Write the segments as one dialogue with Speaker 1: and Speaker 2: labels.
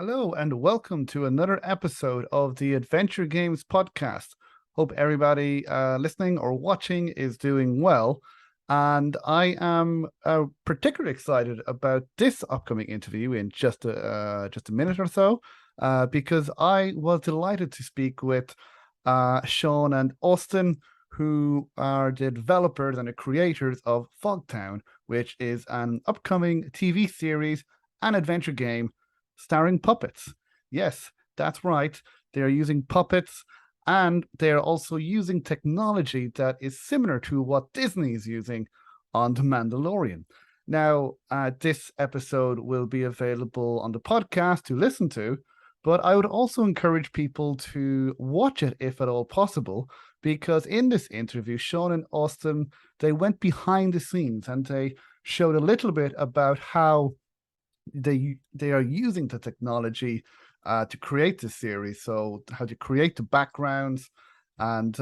Speaker 1: Hello and welcome to another episode of the Adventure Games podcast. Hope everybody listening or watching is doing well. And I am particularly excited about this upcoming interview in just a minute or so, because I was delighted to speak with Sean and Austin, who are the developers and the creators of Fogtown, which is an upcoming TV series and adventure game starring puppets. Yes, that's right. They're using puppets, and they're also using technology that is similar to what Disney is using on The Mandalorian. Now, this episode will be available on the podcast to listen to, but I would also encourage people to watch it if at all possible, because in this interview, Sean and Austin, they went behind the scenes and they showed a little bit about how they are using the technology to create this series. So how to create the backgrounds and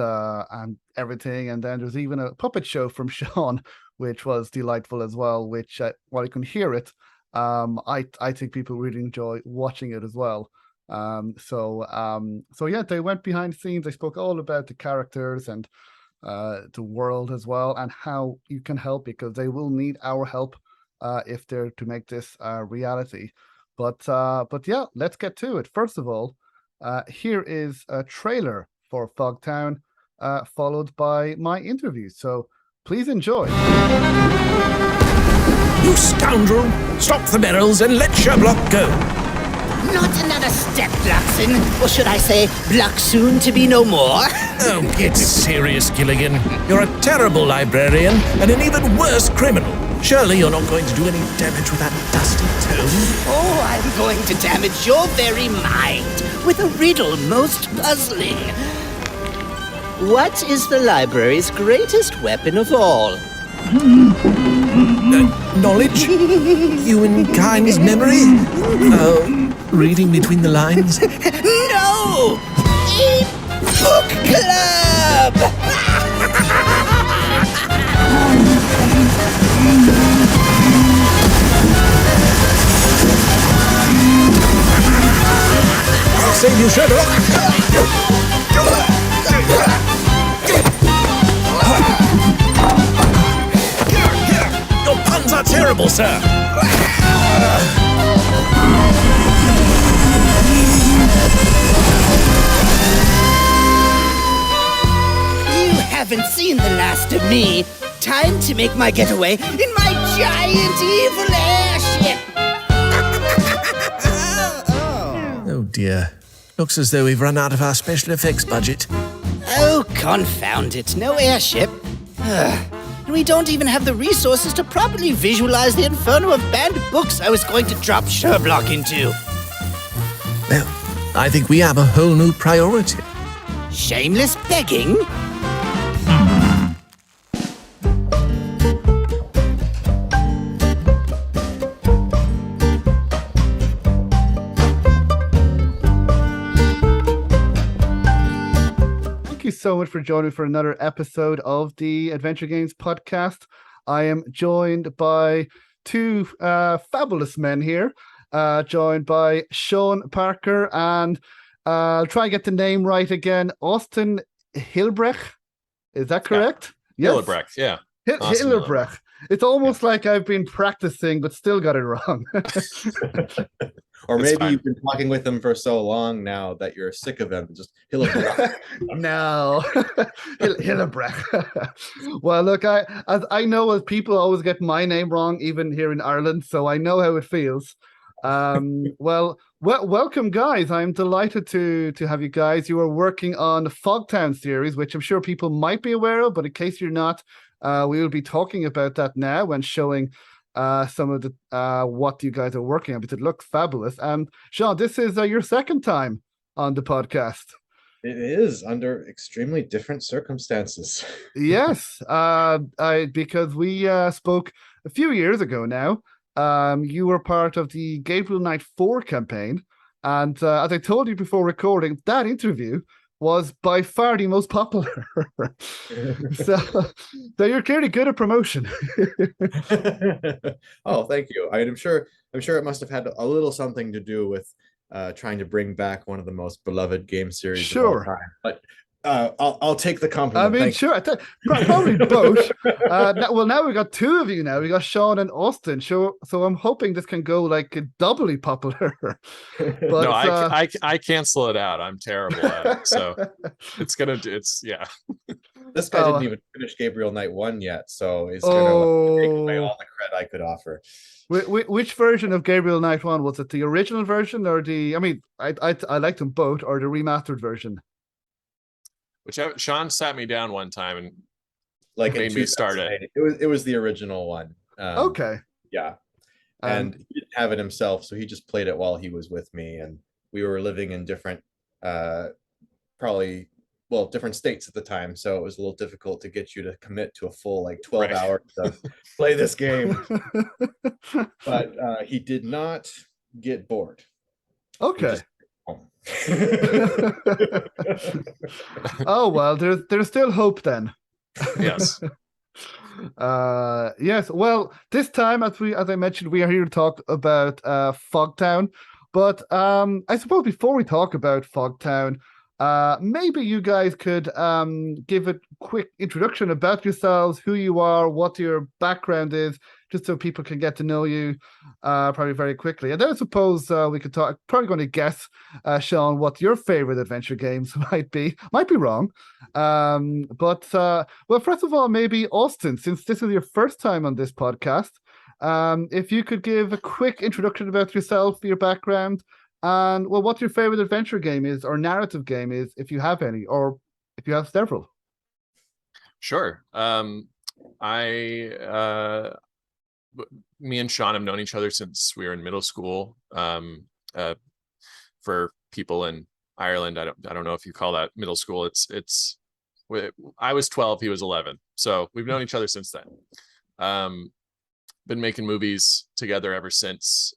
Speaker 1: everything. And then there's even a puppet show from Sean, which was delightful as well. Which while you can hear it, I think people really enjoy watching it as well. So yeah, they went behind the scenes. They spoke all about the characters and the world as well, and how you can help, because they will need our help if they're to make this reality. But yeah, let's get to it. First of all, here is a trailer for Fogtown, followed by my interview. So please enjoy.
Speaker 2: You scoundrel! Stop the barrels and let Sherlock go!
Speaker 3: Not another step, Bluxon. Or should I say, Bluck soon to be no more?
Speaker 2: Oh, get serious, Gilligan. You're a terrible librarian and an even worse criminal. Surely you're not going to do any damage with that dusty tome?
Speaker 3: Oh, I'm going to damage your very mind with a riddle most puzzling. What is the library's greatest weapon of all?
Speaker 2: Knowledge? Humankind's memory? Reading between the lines?
Speaker 3: No! A book club!
Speaker 2: I'll save you, Sherlock! Your puns are terrible, sir!
Speaker 3: You haven't seen the last of me. Time to make my getaway in my giant evil airship!
Speaker 2: Oh dear. Looks as though we've run out of our special effects budget.
Speaker 3: Oh, confound it. No airship. And we don't even have the resources to properly visualize the inferno of banned books I was going to drop Sherlock into.
Speaker 2: Well, I think we have a whole new priority.
Speaker 3: Shameless begging?
Speaker 1: Thank you so much for joining for another episode of the Adventure Games podcast. I am joined by two fabulous men here, joined by Sean Parker and I'll try and get the name right again, Austin Hilbrecht. Is that correct?
Speaker 4: Yeah. Hilbrecht, yeah.
Speaker 1: Awesome. Hilbrecht. It's almost like I've been practicing but still got it wrong.
Speaker 4: Or maybe you've been talking with him for so long now that you're sick of him. Just Hilbrecht.
Speaker 1: No. Hilbrecht. Well, look, I know as people always get my name wrong, even here in Ireland, so I know how it feels. Well, welcome, guys. I'm delighted to have you guys. You are working on the Fogtown series, which I'm sure people might be aware of, but in case you're not, we will be talking about that now when showing some of the what you guys are working on, because it looks fabulous. And Sean, this is your second time on the podcast.
Speaker 4: It is, under extremely different circumstances.
Speaker 1: Yes, because we spoke a few years ago now. You were part of the Gabriel Knight 4 campaign, and as I told you before recording, that interview was by far the most popular. so you're clearly good at promotion.
Speaker 4: Oh, thank you. I'm sure it must have had a little something to do with trying to bring back one of the most beloved game series of all
Speaker 1: Sure.
Speaker 4: time. But I'll take the
Speaker 1: I
Speaker 4: compliment.
Speaker 1: mean,
Speaker 4: Thank
Speaker 1: sure. Probably both. Now we got two of you. Now we got Sean and Austin. So I'm hoping this can go like doubly popular.
Speaker 4: you.
Speaker 1: But
Speaker 5: No, I cancel it out. I'm terrible at it. So yeah.
Speaker 4: This guy didn't even finish Gabriel Knight 1 yet, so he's gonna take away all the credit I could offer.
Speaker 1: Which version of Gabriel Knight 1 was it? The original version or the? I mean, I liked them both, or the remastered version.
Speaker 5: Whichever. Sean sat me down one time and
Speaker 4: Like
Speaker 5: made me start it.
Speaker 4: It was the original one.
Speaker 1: Okay.
Speaker 4: Yeah. And he didn't have it himself, so he just played it while he was with me, and we were living in different different states at the time, so it was a little difficult to get you to commit to a full like 12 hours to play this game. But he did not get bored.
Speaker 1: Okay. Oh well, there's still hope then.
Speaker 5: Yes.
Speaker 1: Yes. Well, this time, as I mentioned, we are here to talk about Fogtown. But I suppose before we talk about Fogtown, maybe you guys could give a quick introduction about yourselves, who you are, what your background is, just so people can get to know you probably very quickly. And then I suppose we could talk, probably going to guess, Sean, what your favorite adventure games might be. Might be wrong. But first of all, maybe Austin, since this is your first time on this podcast, if you could give a quick introduction about yourself, your background, and what your favorite adventure game is or narrative game is, if you have any, or if you have several.
Speaker 5: Sure. Me and Sean have known each other since we were in middle school. For people in Ireland, I don't know if you call that middle school. I was 12, he was 11, so we've known each other since then. Been making movies together ever since.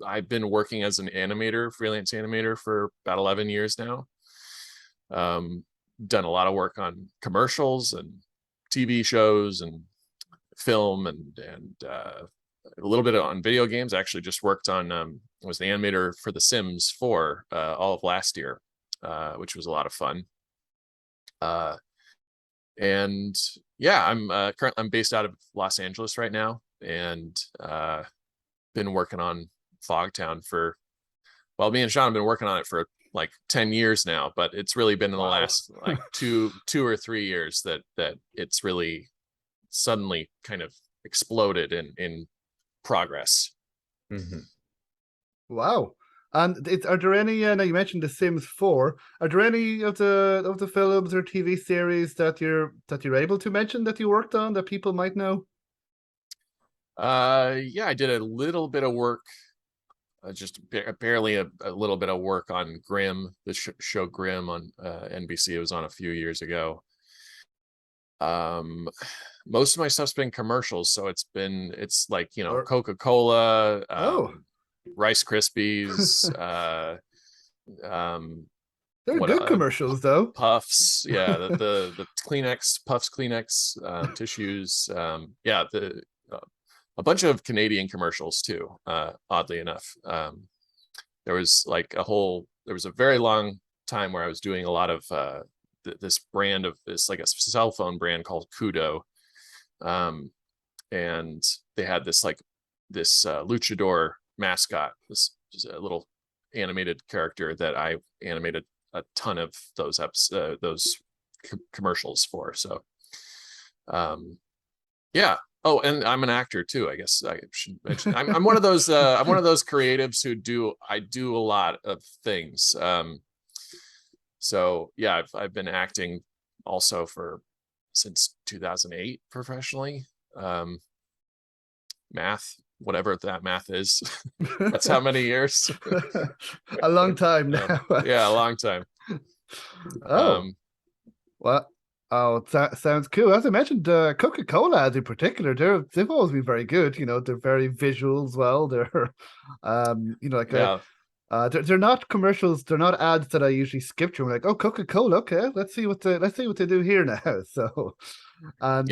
Speaker 5: I've been working as an animator, freelance animator, for about 11 years now. Done a lot of work on commercials and TV shows and film and a little bit on video games. I actually just worked on was the animator for The Sims 4 all of last year, which was a lot of fun. And yeah, I'm based out of Los Angeles right now, and been working on Fogtown me and Sean have been working on it for like 10 years now, but it's really been in the last like two or 3 years that it's really suddenly kind of exploded in progress.
Speaker 4: Mm-hmm.
Speaker 1: Wow. And are there any? Now you mentioned The Sims 4. Are there any of the films or TV series that you're able to mention that you worked on that people might know?
Speaker 5: Yeah, I did a little bit of work, just barely a little bit of work on Grimm, the show Grimm on NBC. It was on a few years ago. Most of my stuff's been commercials, so it's like, Coca-Cola, Rice Krispies,
Speaker 1: they're good commercials though.
Speaker 5: Puffs, yeah, the Kleenex, Puffs Kleenex, tissues, a bunch of Canadian commercials too, oddly enough. There was a very long time where I was doing a lot of this brand of this, like a cell phone brand called Kudo, and they had this luchador mascot, this little animated character that I animated a ton of those commercials for. So yeah. Oh, and I'm an actor too, I guess I should mention. I'm one of those creatives who do a lot of things. So yeah, I've been acting also since 2008 professionally. Math, whatever that math is. That's how many years.
Speaker 1: A long time now.
Speaker 5: Yeah, a long time.
Speaker 1: Well, that sounds cool. As I mentioned, Coca-Cola ads in particular, they've always been very good. They're very visual as well. They're they're not commercials, they're not ads that I usually skip through. I'm like, oh, Coca-Cola, okay, let's see what they do here now. So and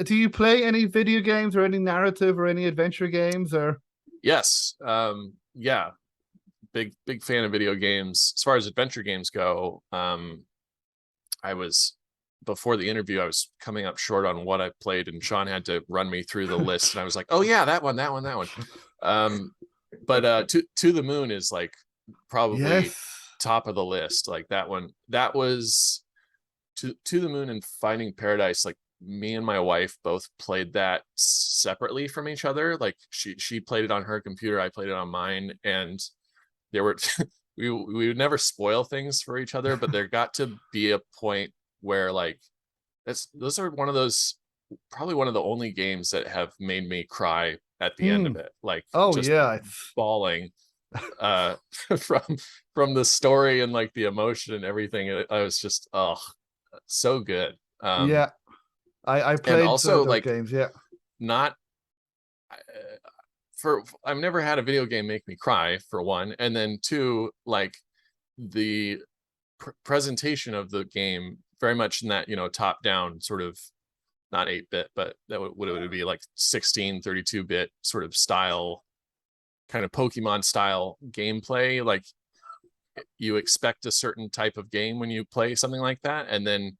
Speaker 1: do you play any video games or any narrative or any adventure games or?
Speaker 5: Yes. Yeah. Big fan of video games. As far as adventure games go, I was before the interview, I was coming up short on what I played, and Sean had to run me through the list, and I was like, "Oh yeah, that one." But to the Moon is like probably
Speaker 1: Yes.
Speaker 5: top of the list. Like that one, that was to the Moon and Finding Paradise. Like me and my wife both played that separately from each other. Like she played it on her computer, I played it on mine, and there were we would never spoil things for each other, but there got to be a point where like those are probably one of the only games that have made me cry at the end of it. Like just bawling from the story and like the emotion and everything. I was just so good.
Speaker 1: I played
Speaker 5: also
Speaker 1: those
Speaker 5: like
Speaker 1: games.
Speaker 5: Not I've never had a video game make me cry, for one, and then two, like the presentation of the game very much in that, top down sort of, not 8-bit, but that would be like 32-bit sort of style, kind of Pokemon style gameplay. Like you expect a certain type of game when you play something like that, and then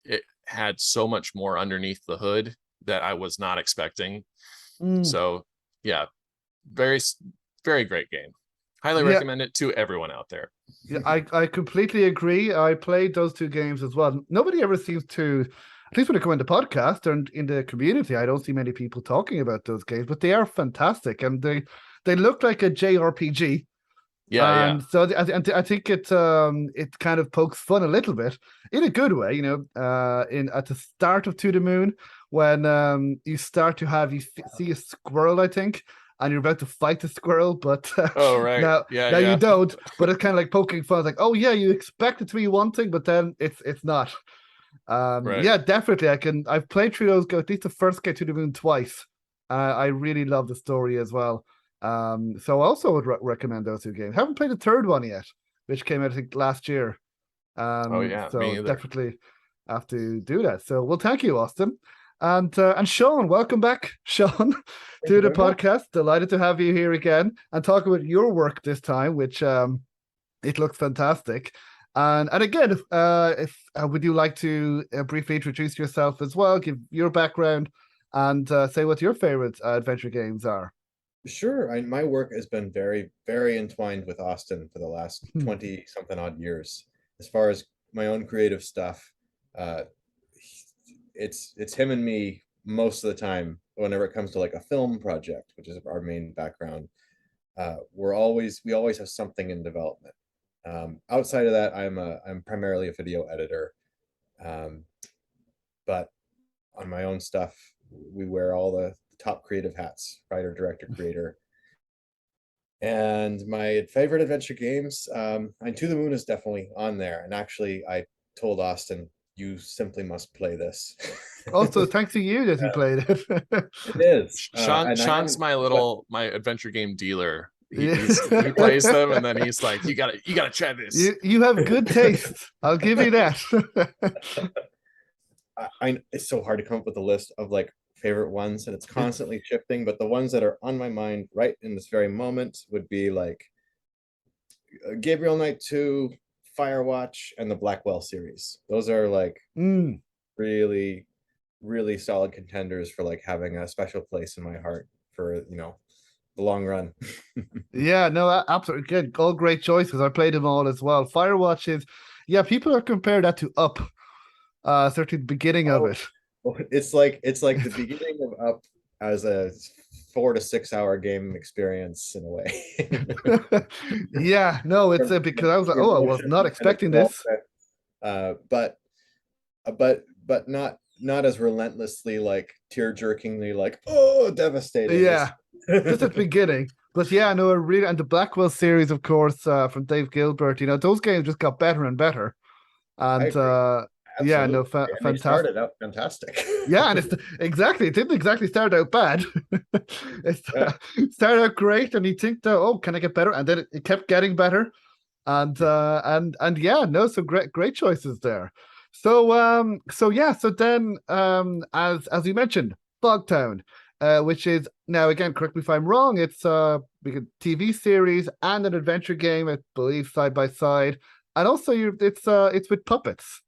Speaker 5: it had so much more underneath the hood that I was not expecting. So yeah, very, very great game. Highly recommend it to everyone out there.
Speaker 1: Yeah, I completely agree. I played those two games as well. Nobody ever seems to, at least when it comes to podcast or in the community, I don't see many people talking about those games, but they are fantastic, and they look like a JRPG. So I think it kind of pokes fun a little bit in a good way, at the start of To the Moon, when you start to you see a squirrel, I think, and you're about to fight the squirrel, but now you don't. But it's kind of like poking fun. It's like, oh yeah, you expect it to be one thing, but then it's not. Yeah, definitely. I've played through those. At least the first To the Moon twice. I really love the story as well. So I also would recommend those two games. Haven't played the third one yet, which came out I think last year. So
Speaker 5: me either.
Speaker 1: Definitely have to do that. So well, thank you, Austin. And Sean, welcome back, Sean, to the podcast. Delighted to have you here again and talk about your work this time, which it looks fantastic. And again, if would you like to briefly introduce yourself as well, give your background, and say what your favorite adventure games are?
Speaker 4: Sure. My work has been very, very entwined with Austin for the last 20 something odd years. As far as my own creative stuff, it's him and me most of the time. Whenever it comes to like a film project, which is our main background, we always have something in development. Outside of that, I'm primarily a video editor, but on my own stuff, we wear all the top creative hats: writer, director, creator. And my favorite adventure games, and To the Moon is definitely on there. And actually, I told Austin, you simply must play this.
Speaker 1: Also, thanks to you that he played it.
Speaker 4: It is.
Speaker 5: Sean's my adventure game dealer. He plays them, and then he's like, you gotta try this.
Speaker 1: You have good taste. I'll give you that.
Speaker 4: It's so hard to come up with a list of like favorite ones, and it's constantly shifting, but the ones that are on my mind right in this very moment would be like Gabriel Knight 2, Firewatch, and the Blackwell series. Those are like really, really solid contenders for like having a special place in my heart for the long run.
Speaker 1: Yeah, no, absolutely good. All great choices. I played them all as well. Firewatch is, people are compared that to Up, certainly the beginning of it.
Speaker 4: It's like the beginning of Up as a 4 to 6 hour game experience in a way.
Speaker 1: Yeah, no, it's because I was like, I was not expecting this.
Speaker 4: But not as relentlessly like tear-jerkingly like devastating.
Speaker 1: Yeah, just at the beginning. But yeah, no, really, and the Blackwell series, of course, from Dave Gilbert. Those games just got better and better. And yeah, no, fantastic.
Speaker 4: Started out fantastic.
Speaker 1: Yeah, and it didn't exactly start out bad. It started out great, and you think, can I get better? And then it kept getting better, and yeah, no, so great choices there. So then, as you mentioned, Fogtown which is now, again, correct me if I'm wrong, it's a TV series and an adventure game, I believe, side by side, and also it's with puppets,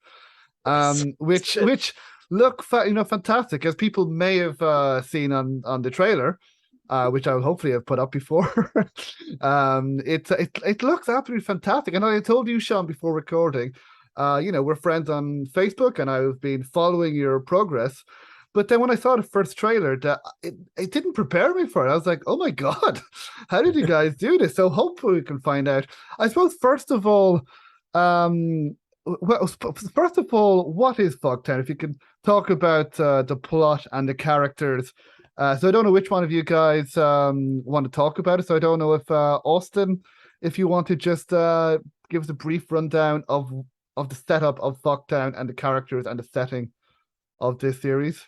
Speaker 1: which look fantastic, as people may have seen on the trailer, which I will hopefully have put up before. It looks absolutely fantastic, and I told you, Sean, before recording, we're friends on Facebook, and I've been following your progress. But then when I saw the first trailer, it didn't prepare me for it. I was like, oh my God, how did you guys do this? So hopefully we can find out. I suppose, first of all, what is Fogtown? If you can talk about the plot and the characters. So I don't know which one of you guys want to talk about it. So I don't know if Austin, if you want to just give us a brief rundown of the setup of Fogtown and the characters and the setting of this series.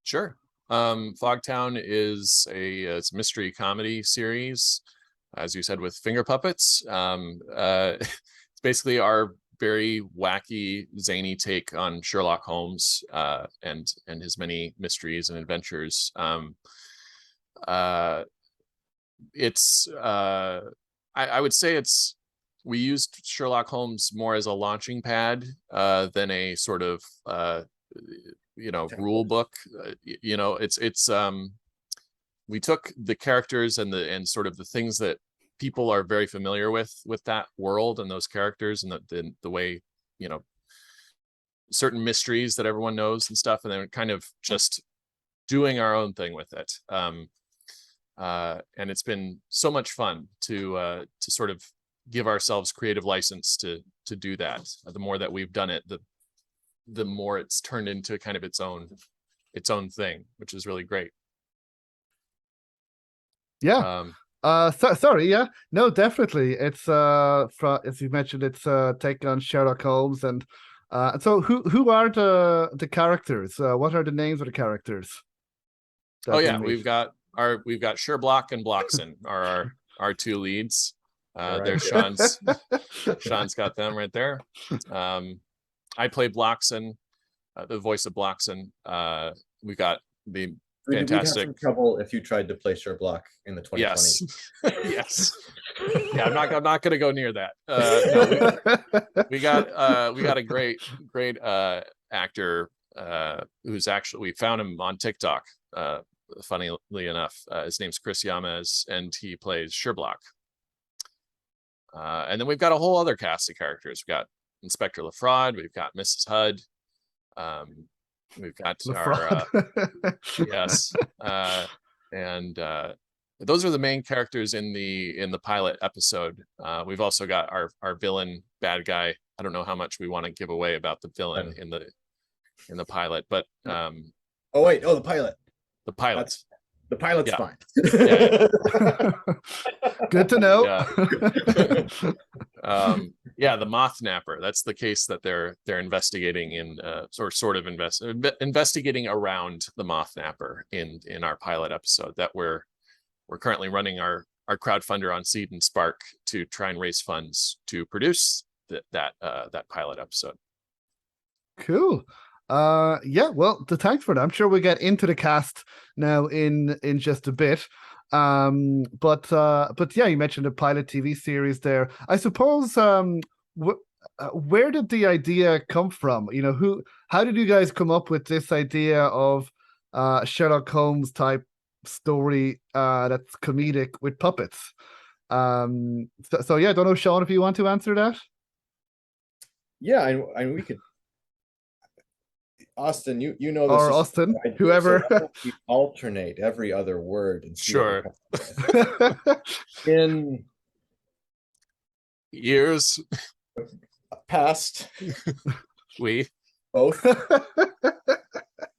Speaker 5: Sure. Fogtown is it's a mystery comedy series, as you said, with finger puppets. It's basically our very wacky, zany take on Sherlock Holmes and his many mysteries and adventures. I would say we used Sherlock Holmes more as a launching pad than a sort of rule book. We took the characters and sort of the things that people are very familiar with that world and those characters, and the way, certain mysteries that everyone knows and stuff, and then kind of just doing our own thing with it. And it's been so much fun to sort of give ourselves creative license to do that. The more that we've done it, the more it's turned into kind of its own thing, which is really great.
Speaker 1: Yeah. Sorry, yeah. No, definitely. It's as you mentioned, it's take on Sherlock Holmes, and so who are the characters? What are the names of the characters?
Speaker 5: Oh yeah, we've got Sherlock and Blockson are our two leads. There's Sean's got them right there. I play Blockson, the voice of Blockson. We got the fantastic.
Speaker 4: We'd have some trouble if you tried to play Sherlock in the 2020s.
Speaker 5: Yes. Yes. Yeah, I'm not going to go near that. No, we got a great actor who's actually, we found him on TikTok. Funnily enough, his name's Chris Yames, and he plays Sherlock. And then we've got a whole other cast of characters. We've got Inspector Lefraud, we've got Mrs. Hud, we've got our yes, and those are the main characters in the pilot episode. We've also got our villain, bad guy. I don't know how much we want to give away about the villain in the pilot, but
Speaker 4: the pilot.
Speaker 5: The pilot.
Speaker 4: The pilot's fine.
Speaker 1: Good to know.
Speaker 5: The moth napper. That's the case that they're investigating in investigating around the moth napper in our pilot episode that we're currently running our crowdfunder on Seed and Spark to try and raise funds to produce that pilot episode.
Speaker 1: Cool. Well, thanks for that. I'm sure we'll get into the cast now in just a bit. But yeah, you mentioned a pilot TV series there. I suppose where did the idea come from? How did you guys come up with this idea of Sherlock Holmes type story that's comedic with puppets? So yeah, I don't know, Sean, if you want to answer that.
Speaker 4: Yeah, I we could. Austin, you know this.
Speaker 1: Or Austin, whoever.
Speaker 4: So we alternate every other word. And
Speaker 5: sure.
Speaker 4: In
Speaker 5: years
Speaker 4: past,
Speaker 5: we
Speaker 4: both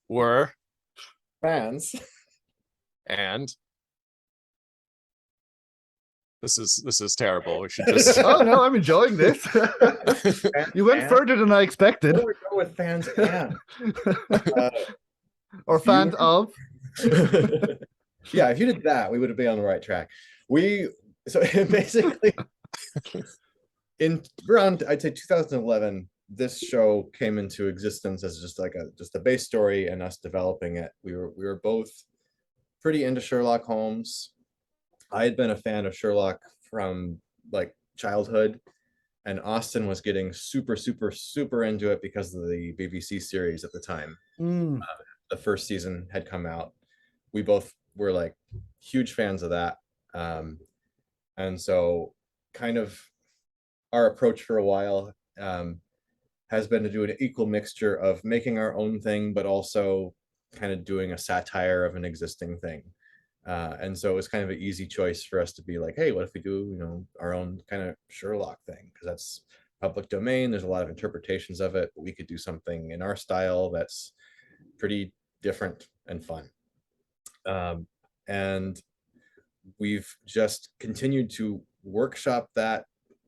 Speaker 5: were
Speaker 4: fans,
Speaker 5: and this is terrible. We should just.
Speaker 1: Oh no, I'm enjoying this. You went further than I expected.
Speaker 4: We go with fans and
Speaker 1: or fans of.
Speaker 4: Yeah, if you did that, we would have been on the right track. So basically, in around, I'd say 2011, this show came into existence as just a base story and us developing it. We were both pretty into Sherlock Holmes. I had been a fan of Sherlock from like childhood, and Austin was getting super, super, super into it because of the BBC series at the time.
Speaker 1: Mm.
Speaker 4: The first season had come out. We both were like huge fans of that. And so kind of our approach for a while has been to do an equal mixture of making our own thing, but also kind of doing a satire of an existing thing. And so it was kind of an easy choice for us to be like, hey, what if we do, you know, our own kind of Sherlock thing? Because that's public domain. There's a lot of interpretations of it, but we could do something in our style that's pretty different and fun. And we've just continued to workshop that,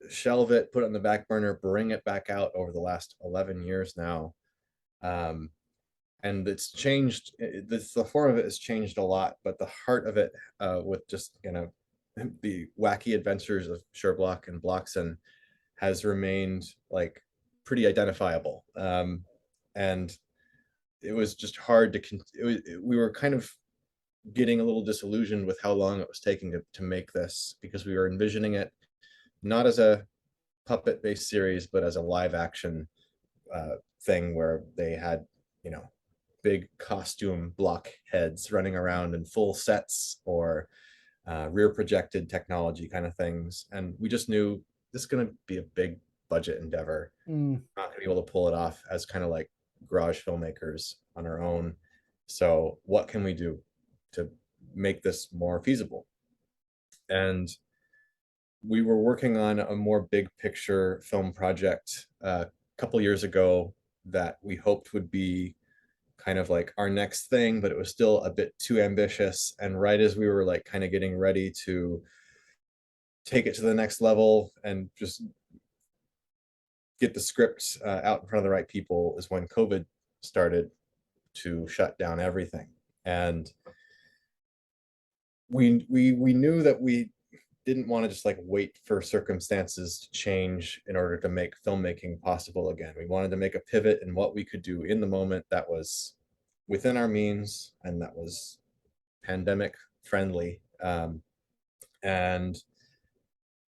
Speaker 4: shelve it, put it on the back burner, bring it back out over the last 11 years now. And it's changed, the form of it has changed a lot, but the heart of it, with just, you know, the wacky adventures of Sherlock and Bloxon has remained like pretty identifiable. And it was just hard to, we were kind of getting a little disillusioned with how long it was taking to make this, because we were envisioning it not as a puppet based series, but as a live action thing where they had, you know, big costume block heads running around in full sets, or rear projected technology kind of things. And we just knew this is going to be a big budget endeavor. Not going to be able to pull it off as kind of like garage filmmakers on our own. So what can we do to make this more feasible? And we were working on a more big picture film project a couple years ago that we hoped would be kind of like our next thing, but it was still a bit too ambitious. And right as we were like kind of getting ready to take it to the next level and just get the scripts out in front of the right people is when COVID started to shut down everything. And we knew that we didn't want to just like wait for circumstances to change in order to make filmmaking possible again. We wanted to make a pivot in what we could do in the moment that was within our means and that was pandemic friendly. And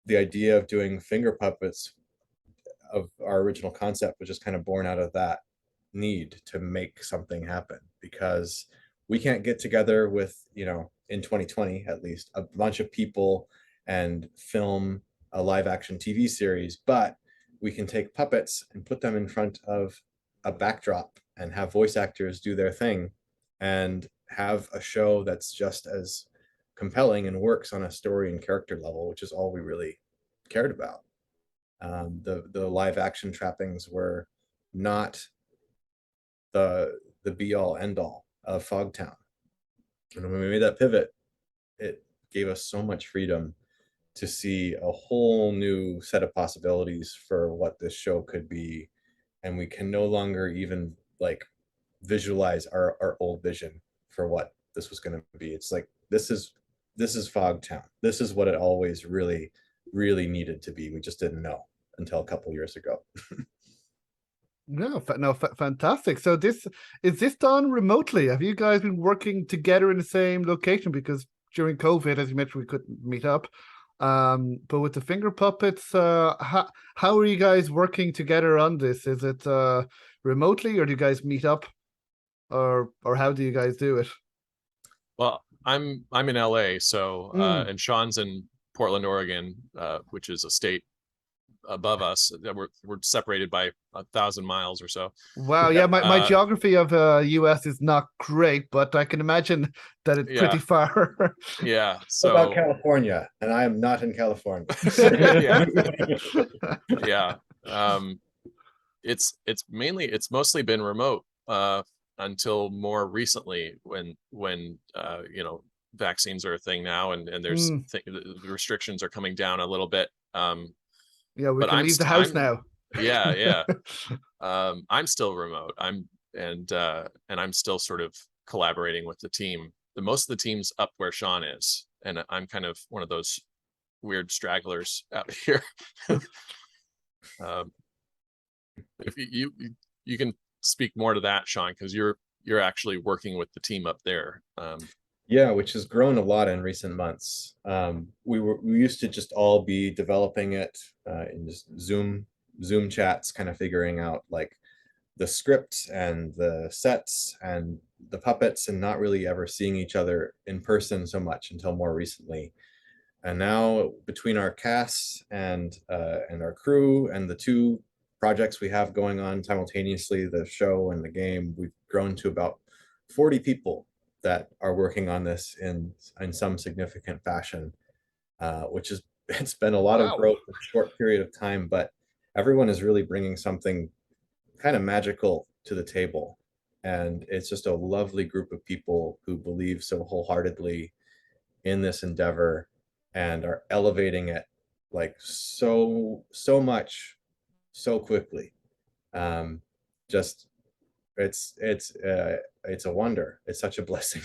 Speaker 4: the idea of doing finger puppets of our original concept was just kind of born out of that need to make something happen, because we can't get together with, you know, in 2020 at least, a bunch of people and film a live action TV series, but we can take puppets and put them in front of a backdrop and have voice actors do their thing and have a show that's just as compelling and works on a story and character level, which is all we really cared about. The live action trappings were not the be all end all of Fogtown. And when we made that pivot, it gave us so much freedom to see a whole new set of possibilities for what this show could be. And we can no longer even like visualize our old vision for what this was going to be. It's like, this is Fogtown. This is what it always really, really needed to be. We just didn't know until a couple years ago.
Speaker 1: No, fantastic. So is this done remotely? Have you guys been working together in the same location? Because during COVID, as you mentioned, we couldn't meet up. But with the finger puppets, how are you guys working together on this? Is it remotely, or do you guys meet up, or how do you guys do it?
Speaker 5: Well, I'm in LA, so and Sean's in Portland, Oregon, which is a state above us. We're separated by 1,000 miles or so.
Speaker 1: Wow, yeah, my geography of US is not great, but I can imagine that it's pretty far.
Speaker 5: Yeah. So
Speaker 4: about California, and I am not in California.
Speaker 5: Yeah. It's mostly been remote until more recently, when you know, vaccines are a thing now, and there's the restrictions are coming down a little bit.
Speaker 1: Yeah, we can leave the house now.
Speaker 5: Yeah. I'm still remote. I'm still sort of collaborating with the team. Most of the team's up where Sean is, and I'm kind of one of those weird stragglers out here. If you can speak more to that, Sean, because you're actually working with the team up there.
Speaker 4: Yeah, which has grown a lot in recent months. We used to just all be developing it in just Zoom chats, kind of figuring out like the script and the sets and the puppets, and not really ever seeing each other in person so much until more recently. And now between our casts and our crew and the two projects we have going on simultaneously, the show and the game, we've grown to about 40 people that are working on this in some significant fashion, which is it's been a lot of
Speaker 1: Wow.
Speaker 4: growth in a short period of time, but everyone is really bringing something kind of magical to the table. And it's just a lovely group of people who believe so wholeheartedly in this endeavor and are elevating it like so much so quickly. Um, just it's a wonder. It's such a blessing.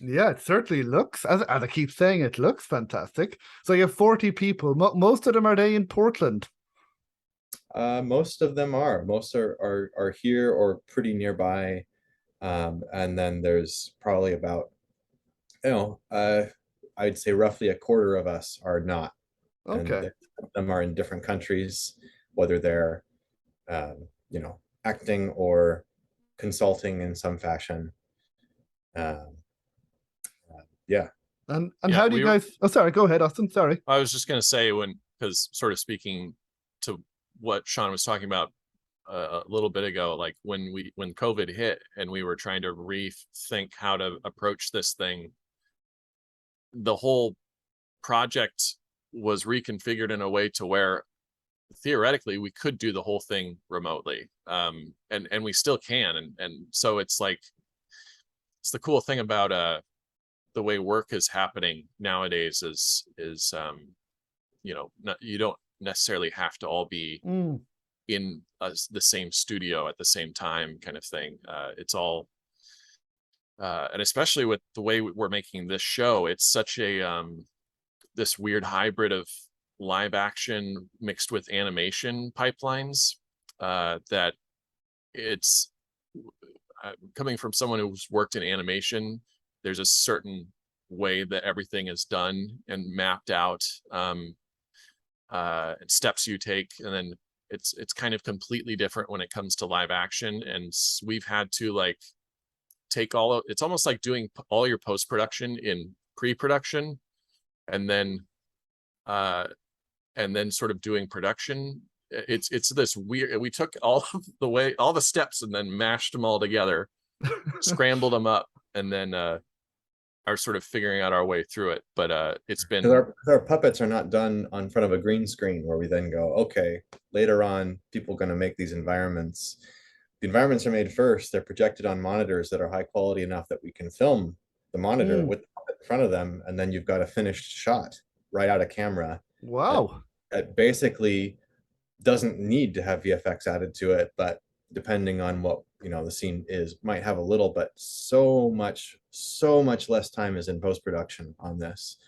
Speaker 1: Yeah, it certainly looks, as I keep saying, it looks fantastic. So you have 40 people. Most of them, are they in Portland?
Speaker 4: Most of them are. Most are here or pretty nearby. And then there's probably about, I'd say roughly a quarter of us are not, and
Speaker 1: Okay.
Speaker 4: some of them are in different countries, whether they're acting or consulting in some fashion. Um, yeah.
Speaker 1: And
Speaker 5: Yeah,
Speaker 1: how do you guys? Oh, sorry. Go ahead, Austin. Sorry.
Speaker 5: I was just going to say, because sort of speaking to what Sean was talking about a little bit ago, like when COVID hit and we were trying to rethink how to approach this thing, the whole project was reconfigured in a way to where theoretically we could do the whole thing remotely, and we still can, and so it's like, it's the cool thing about the way work is happening nowadays is you don't necessarily have to all be
Speaker 1: Mm.
Speaker 5: in the same studio at the same time, kind of thing. It's all and especially with the way we're making this show, it's such a this weird hybrid of live action mixed with animation pipelines, that it's coming from someone who's worked in animation. There's a certain way that everything is done and mapped out, steps you take, and then it's kind of completely different when it comes to live action. And we've had to like take it's almost like doing all your post-production in pre-production, and then sort of doing production. It's this weird, we took all the steps and then mashed them all together, scrambled them up, and then are sort of figuring out our way through it. But it's been,
Speaker 4: Because our puppets are not done on front of a green screen where we then go, okay, later on, people are going to make these environments. The environments are made first. They're projected on monitors that are high quality enough that we can film the monitor
Speaker 1: Mm.
Speaker 4: with the puppet in front of them. And then you've got a finished shot right out of camera that,
Speaker 1: Wow.
Speaker 4: that basically doesn't need to have VFX added to it, but depending on what the scene is, might have a little, but so much less time is in post-production on this.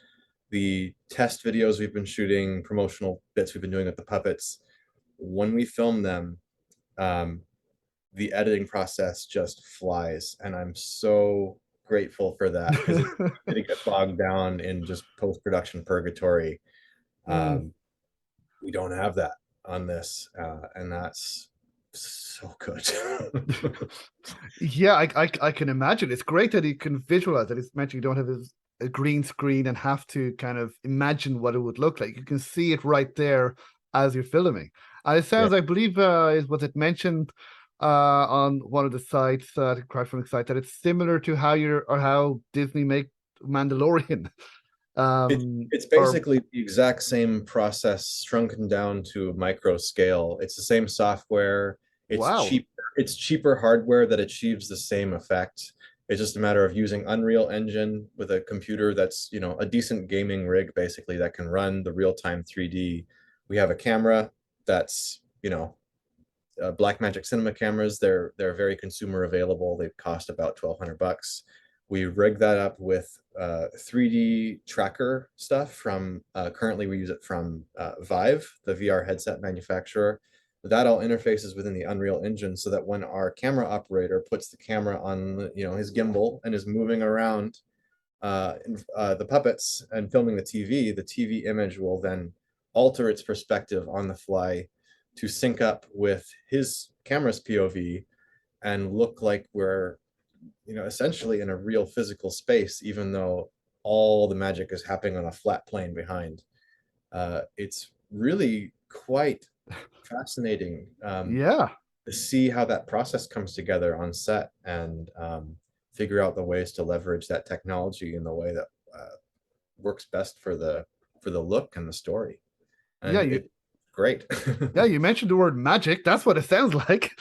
Speaker 4: The test videos we've been shooting, promotional bits we've been doing with the puppets, when we film them, the editing process just flies, and I'm so grateful for that, because it's going to get bogged down in just post-production purgatory.
Speaker 1: Mm.
Speaker 4: We don't have that on this, and that's so good.
Speaker 1: Yeah, I can imagine. It's great that you can visualize it. It's meant you don't have a green screen and have to kind of imagine what it would look like. You can see it right there as you're filming. And it sounds, I believe, was it mentioned on one of the sites, the crowdfunding site, that it's similar to how Disney make Mandalorian.
Speaker 4: It's
Speaker 1: Or
Speaker 4: basically the exact same process shrunken down to micro scale. It's the same software. It's
Speaker 1: wow.
Speaker 4: cheap. It's cheaper hardware that achieves the same effect. It's just a matter of using Unreal Engine with a computer that's, a decent gaming rig, basically, that can run the real-time 3D. We have a camera that's, Blackmagic Cinema cameras. They're very consumer available. They cost about $1,200. We rig that up with 3D tracker stuff from, currently we use it from Vive, the VR headset manufacturer. That all interfaces within the Unreal Engine, so that when our camera operator puts the camera on, his gimbal and is moving around, the puppets and filming the TV image will then alter its perspective on the fly to sync up with his camera's POV and look like we're, essentially in a real physical space, even though all the magic is happening on a flat plane behind. It's really quite fascinating
Speaker 1: Yeah.
Speaker 4: to see how that process comes together on set and figure out the ways to leverage that technology in the way that works best for the look and the story. And
Speaker 1: Yeah,
Speaker 4: it's great.
Speaker 1: Yeah, you mentioned the word magic. That's what it sounds like.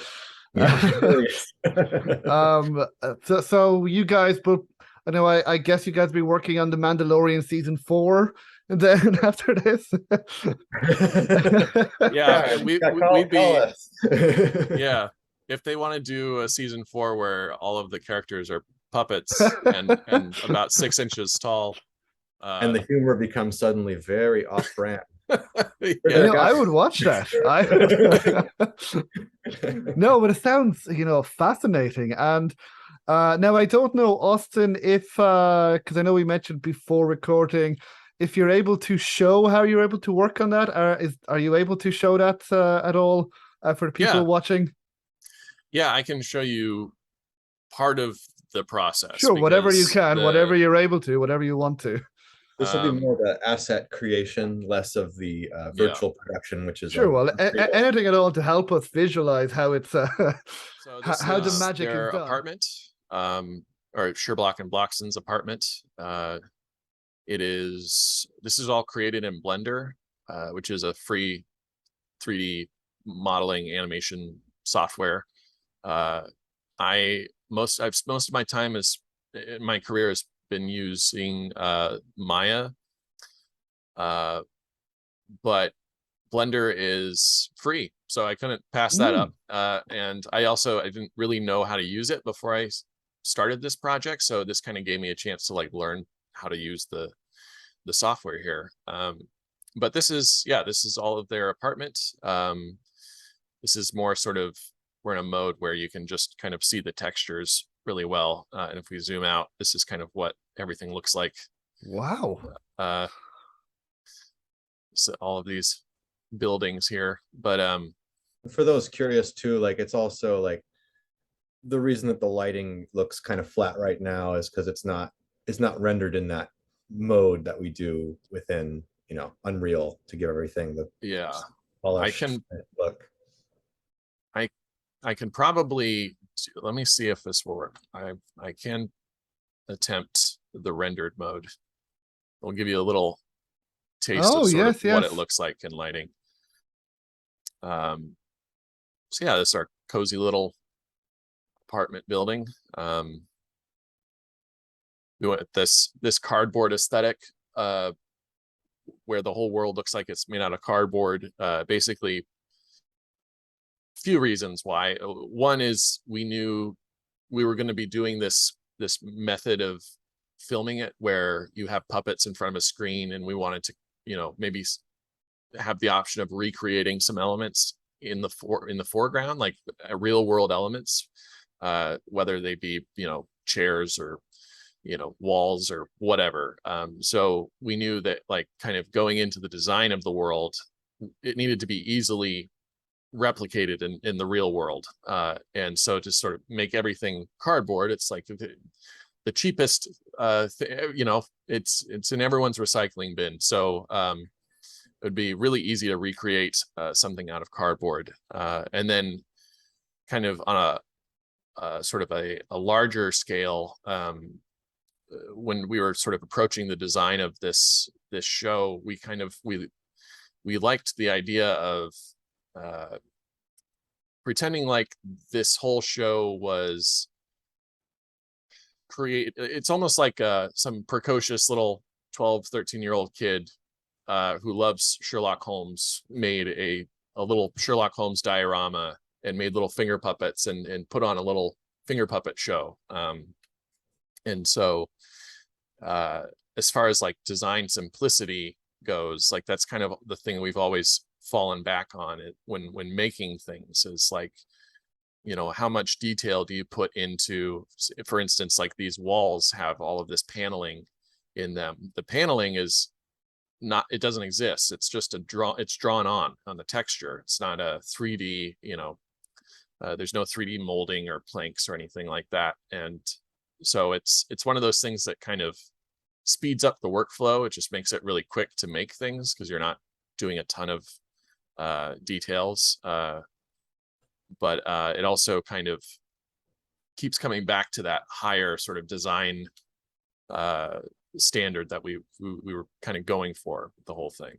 Speaker 1: So you guys, but I know I guess you guys be working on the Mandalorian season 4, and then after this,
Speaker 5: Yeah, we'd be
Speaker 4: us.
Speaker 5: yeah. If they want to do a season 4 where all of the characters are puppets and about 6 inches tall,
Speaker 4: and the humor becomes suddenly very off-brand.
Speaker 5: yeah.
Speaker 1: I would watch that. No, but it sounds fascinating. And now I don't know, Austin, if because I know we mentioned before recording, if you're able to show how you're able to work on that, are you able to show that at all for the people watching?
Speaker 5: Yeah, I can show you part of the process.
Speaker 1: Sure, whatever you can, whatever you're able to, whatever you want to.
Speaker 4: This will be more the asset creation, less of the virtual production, which is
Speaker 1: sure. Well, anything at all to help us visualize how it's
Speaker 5: so
Speaker 1: how the magic
Speaker 5: their
Speaker 1: is done.
Speaker 5: Apartment, or Sherblock and Bloxton's apartment. This is all created in Blender, which is a free 3D modeling animation software. Most of my time in my career has been using Maya, but Blender is free, so I couldn't pass that up. And I didn't really know how to use it before I started this project, so this kind of gave me a chance to learn how to use the software here. But this is all of their apartment. This is more sort of, we're in a mode where you can just kind of see the textures really well. And if we zoom out, this is kind of what everything looks like.
Speaker 1: Wow.
Speaker 5: So all of these buildings here, but
Speaker 4: for those curious too, it's also the reason that the lighting looks kind of flat right now is because it's not rendered in that mode that we do within Unreal to give everything the polished look.
Speaker 5: I can probably, let me see if this will work. I can attempt the rendered mode. I'll give you a little taste of what it looks like in lighting. So yeah, this is our cozy little apartment building. We went this cardboard aesthetic, where the whole world looks like it's made out of cardboard. Basically, few reasons why. One is we knew we were going to be doing this method of filming it where you have puppets in front of a screen, and we wanted to maybe have the option of recreating some elements in the foreground, like real world elements, whether they be chairs or walls or whatever. So we knew that kind of going into the design of the world, it needed to be easily replicated in the real world. And so to sort of make everything cardboard, it's like the cheapest, it's in everyone's recycling bin. So it would be really easy to recreate something out of cardboard. And then kind of on a sort of a larger scale, when we were sort of approaching the design of this show, we liked the idea of pretending like this whole show was it's almost like some precocious little 12-13-year-old kid who loves Sherlock Holmes made a little Sherlock Holmes diorama and made little finger puppets and put on a little finger puppet show. And so as far as design simplicity goes, that's kind of the thing we've always fallen back on it when making things, is how much detail do you put into, for instance, these walls have all of this paneling in them. The paneling is not, it doesn't exist. It's just it's drawn on the texture. It's not a 3D, there's no 3D molding or planks or anything like that. And so it's one of those things that kind of speeds up the workflow. It just makes it really quick to make things because you're not doing a ton of details. But it also kind of keeps coming back to that higher sort of design standard that we were kind of going for the whole thing.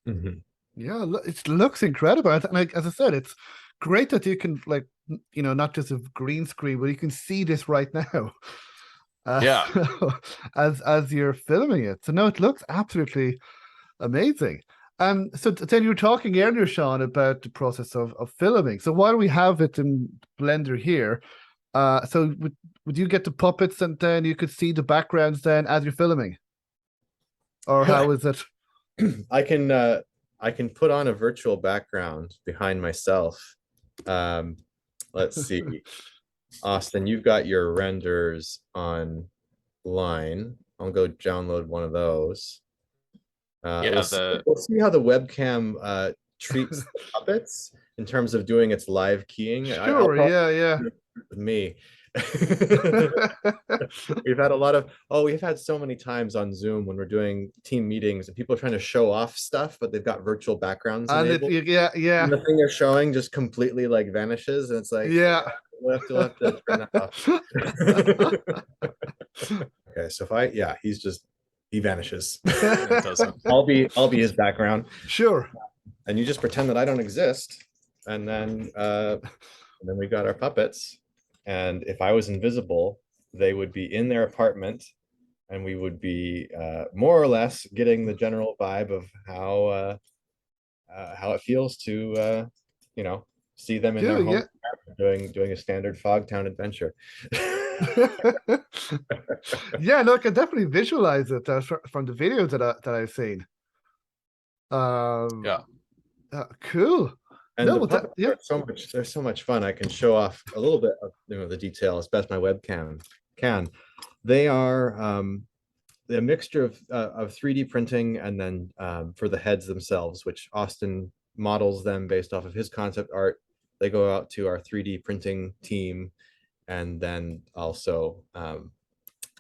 Speaker 4: Mhm.
Speaker 1: Yeah, it looks incredible. And like, as I said, it's great that you can, like, not just a green screen, but you can see this right now.
Speaker 5: Yeah.
Speaker 1: As you're filming it. So no, it looks absolutely amazing. So then you were talking earlier, Sean, about the process of filming. So while we have it in Blender here, so would you get the puppets and then you could see the backgrounds then as you're filming? Or how is it?
Speaker 4: I can put on a virtual background behind myself. Let's see. Austin, you've got your renders online. I'll go download one of those.
Speaker 5: Yeah,
Speaker 4: we'll see how the webcam treats the puppets in terms of doing its live keying.
Speaker 1: Sure, yeah.
Speaker 4: With me. We've had so many times on Zoom when we're doing team meetings and people are trying to show off stuff, but they've got virtual backgrounds enabled.
Speaker 1: Yeah.
Speaker 4: And the thing they're showing just completely like vanishes, and it's like,
Speaker 1: yeah.
Speaker 4: We'll have to turn that off. Okay, so he vanishes.
Speaker 5: it doesn't.
Speaker 4: I'll be his background.
Speaker 1: Sure.
Speaker 4: And you just pretend that I don't exist, and then we've got our puppets. And if I was invisible, they would be in their apartment, and we would be more or less getting the general vibe of how it feels to see them in their home doing a standard Fogtown adventure.
Speaker 1: Yeah, no, I can definitely visualize it from the videos that I've seen.
Speaker 5: Yeah.
Speaker 4: And
Speaker 1: Cool. No,
Speaker 4: they're so much fun. I can show off a little bit of the detail as best my webcam can. They are a mixture of 3D printing and then for the heads themselves, which Austin models them based off of his concept art. They go out to our 3D printing team, and then also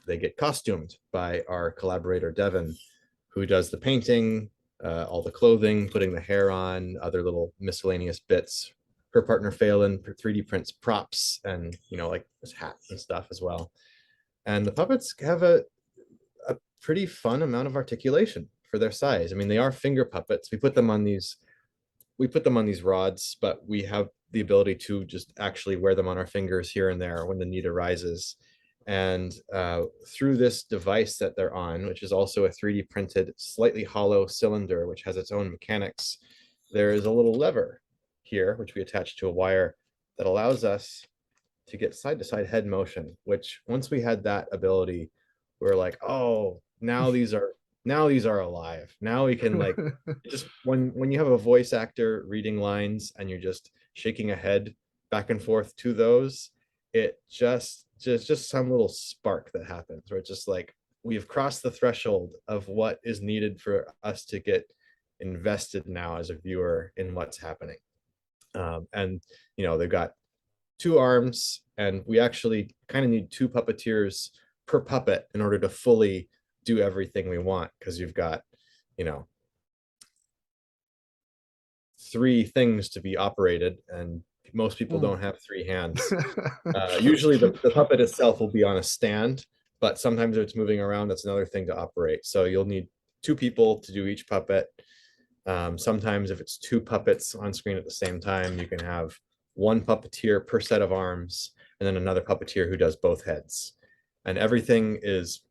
Speaker 4: they get costumed by our collaborator Devin, who does the painting, all the clothing, putting the hair on, other little miscellaneous bits. Her partner Phelan 3D prints props and like his hats and stuff as well. And the puppets have a pretty fun amount of articulation for their size. I mean, they are finger puppets. We put them on these rods, but we have the ability to just actually wear them on our fingers here and there when the need arises. And through this device that they're on, which is also a 3D printed, slightly hollow cylinder, which has its own mechanics, there is a little lever here, which we attach to a wire that allows us to get side-to-side head motion, which once we had that ability, we were like, oh, now these are alive. Now we can like, just when you have a voice actor reading lines and you're just shaking a head back and forth to those, it just some little spark that happens where it's just like, we've crossed the threshold of what is needed for us to get invested now as a viewer in what's happening. And they've got 2 arms, and we actually kind of need 2 puppeteers per puppet in order to fully do everything we want, because you've got 3 things to be operated, and most people don't have 3 hands. Usually the puppet itself will be on a stand, but sometimes if it's moving around, that's another thing to operate. So you'll need 2 people to do each puppet. Sometimes if it's 2 puppets on screen at the same time, you can have 1 puppeteer per set of arms, and then another puppeteer who does both heads. And everything is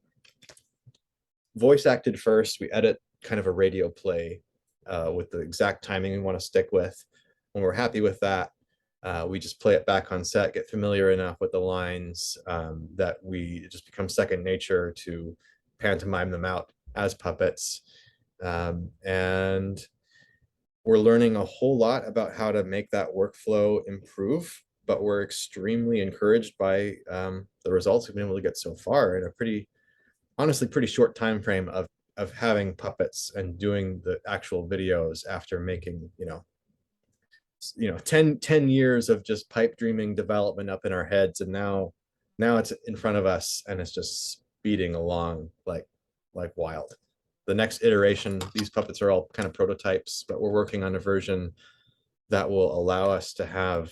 Speaker 4: voice acted first. We edit kind of a radio play with the exact timing we want to stick with. When we're happy with that, we just play it back on set, get familiar enough with the lines that it just becomes second nature to pantomime them out as puppets. And we're learning a whole lot about how to make that workflow improve, but we're extremely encouraged by the results we've been able to get so far in a pretty honestly pretty short time frame of having puppets and doing the actual videos after making, 10 years of just pipe dreaming development up in our heads, and now it's in front of us and it's just speeding along like wild. The next iteration, these puppets are all kind of prototypes, but we're working on a version that will allow us to have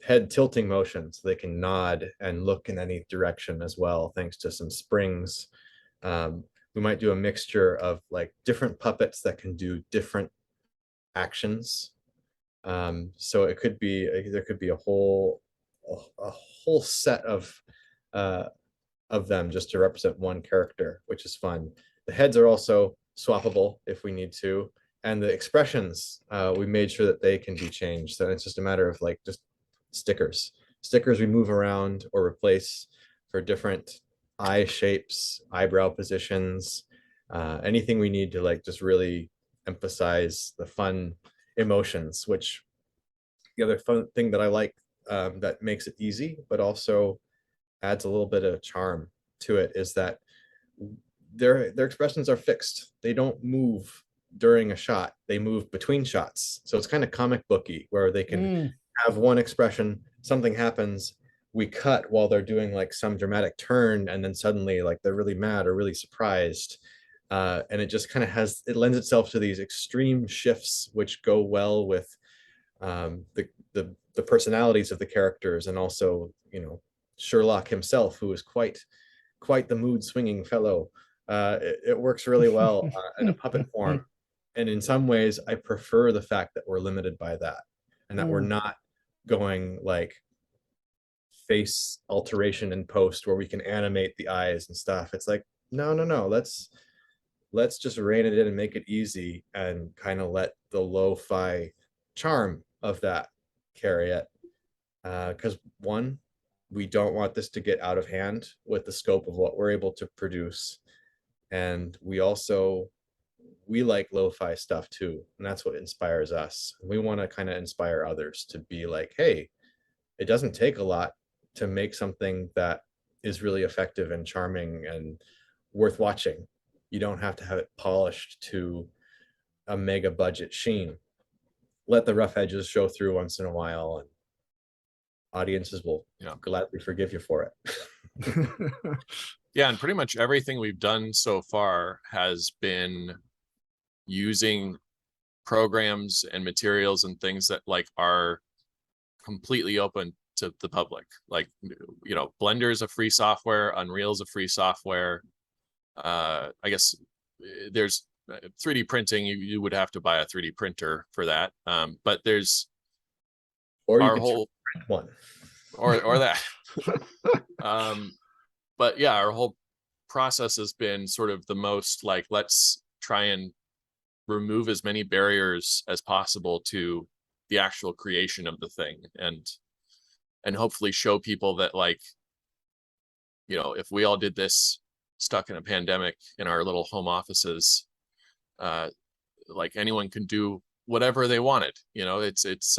Speaker 4: head tilting motion so they can nod and look in any direction as well, thanks to some springs. We might do a mixture of like different puppets that can do different actions. So it could be, there could be a whole set of them just to represent one character, which is fun. The heads are also swappable if we need to, and the expressions, we made sure that they can be changed. So it's just a matter of like just stickers we move around or replace for different eye shapes, eyebrow positions, anything we need to like just really emphasize the fun emotions. Which the other fun thing that I like, that makes it easy but also adds a little bit of charm to it, is that their expressions are fixed. They don't move during a shot, they move between shots. So it's kind of comic booky, where they can have one expression, something happens, we cut while they're doing like some dramatic turn, and then suddenly like they're really mad or really surprised. And it just kind of it lends itself to these extreme shifts, which go well with the personalities of the characters, and also, Sherlock himself, who is quite the mood swinging fellow. It works really well in a puppet form. And in some ways, I prefer the fact that we're limited by that, and that we're not going like face alteration in post where we can animate the eyes and stuff. It's like, no, let's just rein it in and make it easy, and kind of let the lo-fi charm of that carry it. Because one, we don't want this to get out of hand with the scope of what we're able to produce. And we like lo-fi stuff too. And that's what inspires us. We want to kind of inspire others to be like, hey, it doesn't take a lot to make something that is really effective and charming and worth watching. You don't have to have it polished to a mega budget sheen. Let the rough edges show through once in a while, and audiences will gladly forgive you for it.
Speaker 5: Yeah, and pretty much everything we've done so far has been using programs and materials and things that like are completely open to the public. Like, Blender is a free software, Unreal is a free software. I guess there's 3D printing. You would have to buy a 3D printer for that. But there's
Speaker 4: or
Speaker 5: our whole
Speaker 4: one
Speaker 5: or that. But yeah, our whole process has been sort of the most like, let's try and remove as many barriers as possible to the actual creation of the thing, and hopefully show people that, like, if we all did this stuck in a pandemic in our little home offices, like anyone can do whatever they wanted. It's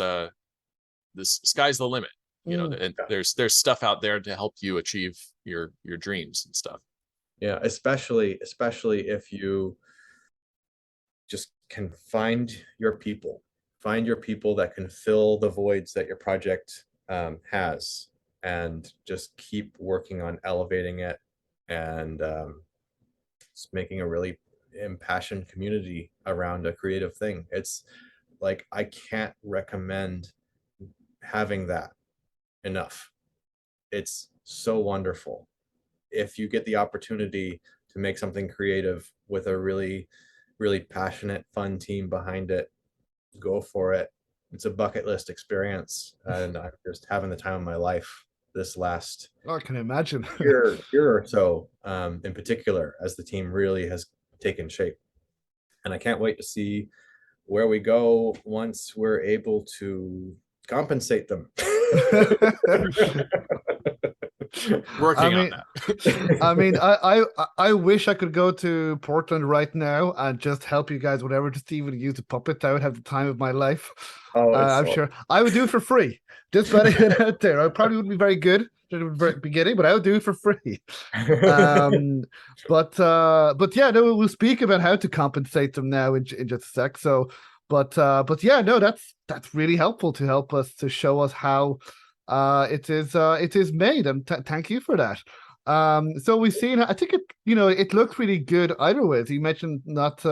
Speaker 5: this sky's the limit. And there's stuff out there to help you achieve your dreams and stuff.
Speaker 4: Yeah, especially if you just can find your people that can fill the voids that your project has, and just keep working on elevating it, and just making a really impassioned community around a creative thing. It's like, I can't recommend having that enough. It's so wonderful. If you get the opportunity to make something creative with a really, really passionate, fun team behind it, go for it. It's a bucket list experience, and I'm just having the time of my life this last
Speaker 1: I can imagine.
Speaker 4: year or so, in particular, as the team really has taken shape. And I can't wait to see where we go once we're able to compensate them.
Speaker 5: Working
Speaker 1: mean,
Speaker 5: on that.
Speaker 1: I mean, I wish I could go to Portland right now and just help you guys, whatever, just even use a puppet. I would have the time of my life.
Speaker 4: Oh, it's
Speaker 1: I'm
Speaker 4: so
Speaker 1: sure I would do it for free. Just putting it out there. I probably wouldn't be very good at the very beginning, but I would do it for free. Um, but yeah, no, we'll speak about how to compensate them now in just a sec. So, but yeah, no, that's really helpful to help us to show us how it is made, and thank you for that. So we've seen, I think it looks really good either way. So you mentioned not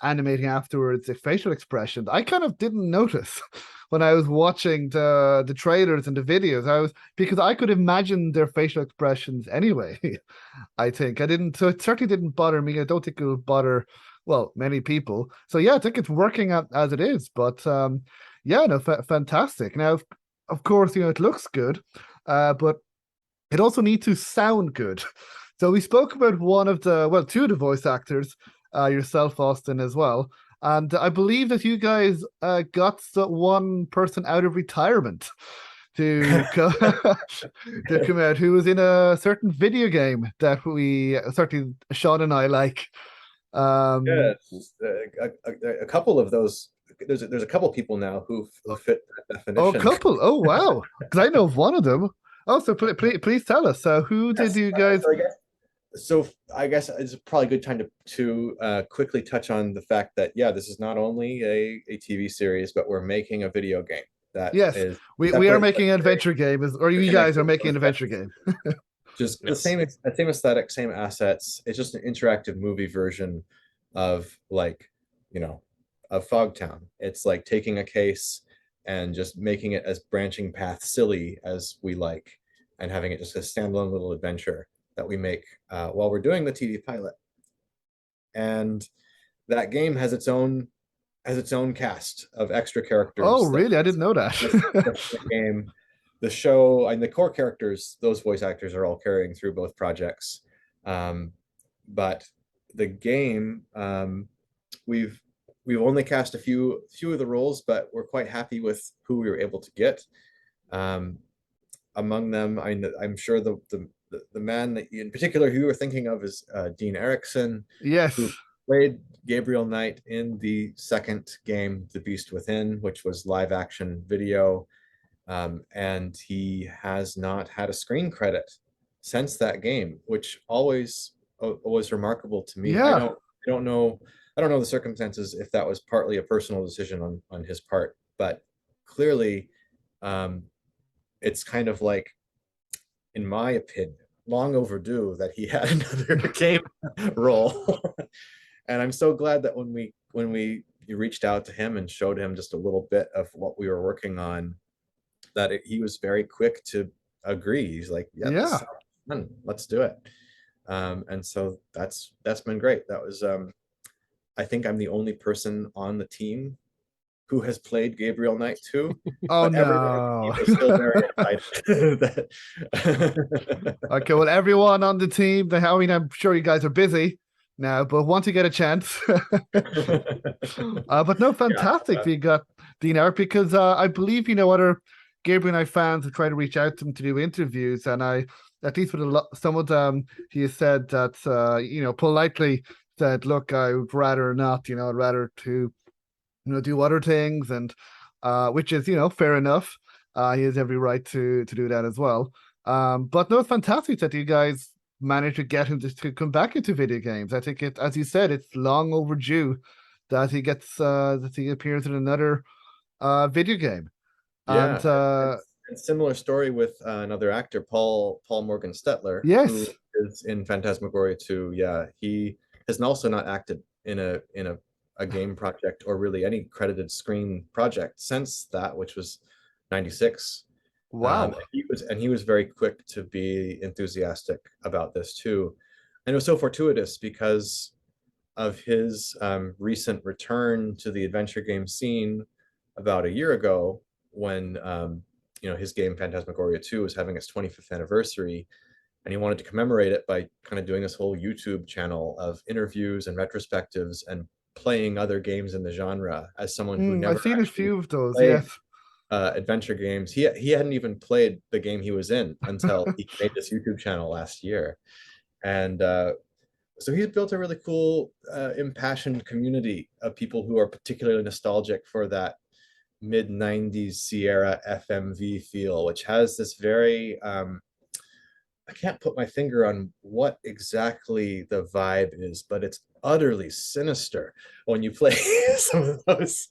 Speaker 1: animating afterwards the facial expressions. I kind of didn't notice when I was watching the trailers and the videos. Because I could imagine their facial expressions anyway. I think I didn't, so it certainly didn't bother me. I don't think it will bother, well, many people. So yeah, I think it's working out as it is. But yeah, no, fantastic. Now, of course, it looks good, but it also needs to sound good. So we spoke about two of the voice actors, yourself, Austin, as well. And I believe that you guys got one person out of retirement to to come out, who was in a certain video game that we certainly Sean and I like.
Speaker 4: Yes, a couple of those. There's a couple people now who fit that
Speaker 1: Oh,
Speaker 4: definition.
Speaker 1: couple. Oh, wow. Because I know of one of them. Oh, so please tell us. So who did you guys?
Speaker 4: So I guess it's probably a good time to quickly touch on the fact that, yeah, this is not only a TV series, but we're making a video game that
Speaker 1: Yes,
Speaker 4: is
Speaker 1: we are making an adventure game, or you guys are making an adventure game.
Speaker 4: just the
Speaker 5: Yes.
Speaker 4: same aesthetic, same assets. It's just an interactive movie version of of Fogtown. It's like taking a case and just making it as branching path silly as we like, and having it just a standalone little adventure that we make while we're doing the TV pilot. And that game has its own cast of extra characters.
Speaker 1: Oh, really? I didn't know that.
Speaker 4: The game, the show, and the core characters, those voice actors are all carrying through both projects. But the game, we've only cast a few of the roles, but we're quite happy with who we were able to get. Among them, I'm sure the man that in particular who you were thinking of is Dean Erikson.
Speaker 1: Yes.
Speaker 4: Who played Gabriel Knight in the second game, The Beast Within, which was live action video. And he has not had a screen credit since that game, which always was remarkable to me.
Speaker 1: Yeah.
Speaker 4: I don't know the circumstances, if that was partly a personal decision on his part, but clearly it's kind of like, in my opinion, long overdue that he had another game role. And I'm so glad that when you reached out to him and showed him just a little bit of what we were working on, that he was very quick to agree. He's like, yeah, this sounds fun. Let's do it. And so that's been great. That was I think I'm the only person on the team who has played Gabriel Knight too.
Speaker 1: Oh,
Speaker 4: but
Speaker 1: no.
Speaker 4: everyone is still very excited.
Speaker 1: Okay, well, everyone on the team, I'm sure you guys are busy now, but want to get a chance. But no, fantastic. You got Dean Eric, because I believe other Gabriel Knight fans have tried to reach out to him to do interviews, and at least with some of them, he has said that politely said, look, I would rather not, I'd rather to do other things, and which is fair enough. He has every right to do that as well. But no, it's fantastic that you guys managed to get him to come back into video games. I think as you said, it's long overdue that he gets that he appears in another video game.
Speaker 4: Yeah,
Speaker 1: and
Speaker 4: it's similar story with another actor, Paul Morgan Stetler.
Speaker 1: Yes,
Speaker 4: who is in Phantasmagoria 2. Yeah, he has also not acted in a game project, or really any credited screen project since that, which was 96.
Speaker 1: Wow.
Speaker 4: He was very quick to be enthusiastic about this too. And it was so fortuitous because of his recent return to the adventure game scene about a year ago, when his game Phantasmagoria 2 was having its 25th anniversary, and he wanted to commemorate it by kind of doing this whole YouTube channel of interviews and retrospectives and playing other games in the genre, as someone who never
Speaker 1: I've seen a few of those.
Speaker 4: played,
Speaker 1: Yes.
Speaker 4: adventure games. He hadn't even played the game he was in until he made this YouTube channel last year, and so he's built a really cool, impassioned community of people who are particularly nostalgic for that mid 90s Sierra FMV feel, which has this very I can't put my finger on what exactly the vibe is, but it's utterly sinister when you play some of those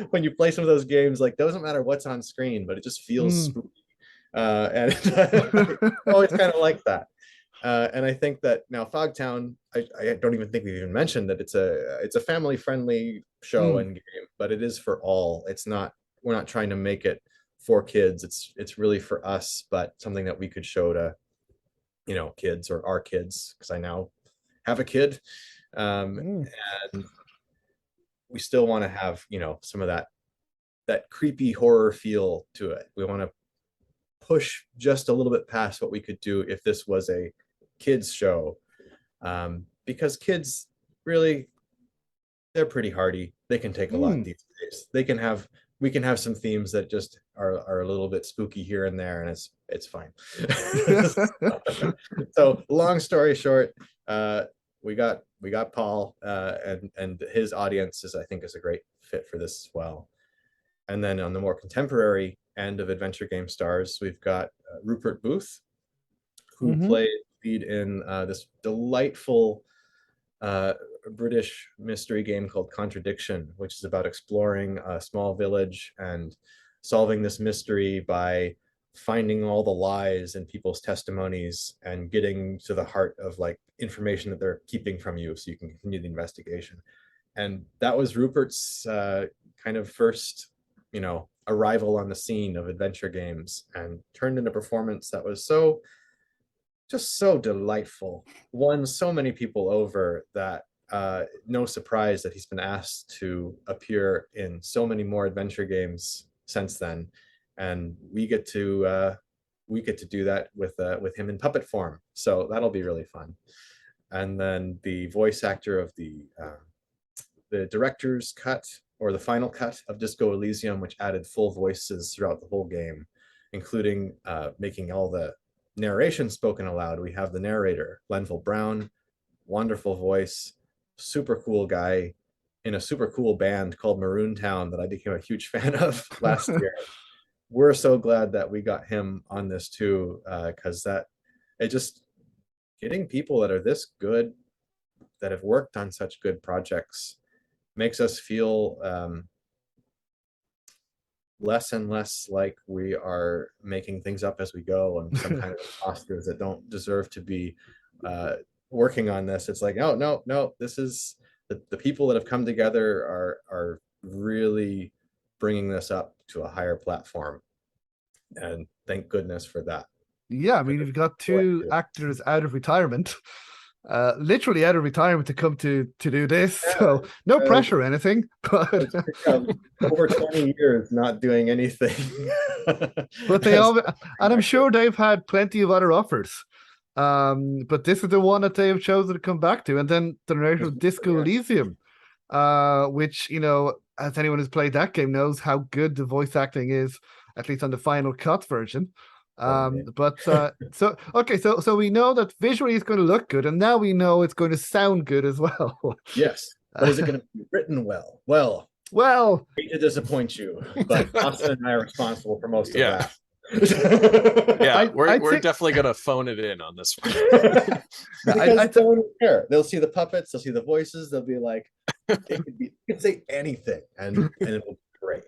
Speaker 4: when you play some of those games. Like, doesn't matter what's on screen, but it just feels spooky. And I always kind of like that. And I think that now Fogtown, I don't even think we even mentioned that it's a family friendly show and game, but it is for all. It's not, we're not trying to make it for kids. It's really for us, but something that we could show to, you know, kids or our kids, because I now have a kid. And we still want to have, you know, some of that creepy horror feel to it. We want to push just a little bit past what we could do if this was a kids show, because kids really, they're pretty hardy. They can take a lot these days. We can have some themes that just are a little bit spooky here and there, and it's fine. So long story short, we got Paul, and his audience I think is a great fit for this as well. And then on the more contemporary end of adventure game stars, we've got Rupert Booth, who played lead in this delightful British mystery game called Contradiction, which is about exploring a small village and solving this mystery by finding all the lies in people's testimonies and getting to the heart of like information that they're keeping from you so you can continue the investigation. And that was Rupert's kind of first, you know, arrival on the scene of adventure games, and turned into a performance that was just so delightful, won so many people over, that no surprise that he's been asked to appear in so many more adventure games since then. And we get to do that with him in puppet form, so that'll be really fun. And then the voice actor of the director's cut, or the final cut of Disco Elysium, which added full voices throughout the whole game, including making all the narration spoken aloud. We have the narrator, Lenville Brown, wonderful voice, super cool guy in a super cool band called Maroon Town that I became a huge fan of last year. We're so glad that we got him on this too, because getting people that are this good, that have worked on such good projects, makes us feel less and less like we are making things up as we go and some kind of imposters that don't deserve to be working on this. It's like, oh, no, this is the people that have come together are really bringing this up to a higher platform, and thank goodness for that.
Speaker 1: Yeah, I mean, you've got two actors out of retirement, literally out of retirement, to come to do this. So no pressure or anything, but
Speaker 4: over 20 years not doing anything.
Speaker 1: But they all, and I'm sure they've had plenty of other offers. But this is the one that they have chosen to come back to. And then the narrator of Disco Elysium, which, you know, as anyone who's played that game knows how good the voice acting is, at least on the final cut version. But so we know that visually it's going to look good, and now we know it's going to sound good as well.
Speaker 4: Yes, but is it going to be written well? Well, I hate to disappoint you, but Austin and I are responsible for most of that.
Speaker 5: Yeah, we're definitely gonna phone it in on this one.
Speaker 4: I don't care. They'll see the puppets, they'll see the voices, they'll be like, it could say anything, and it'll be great.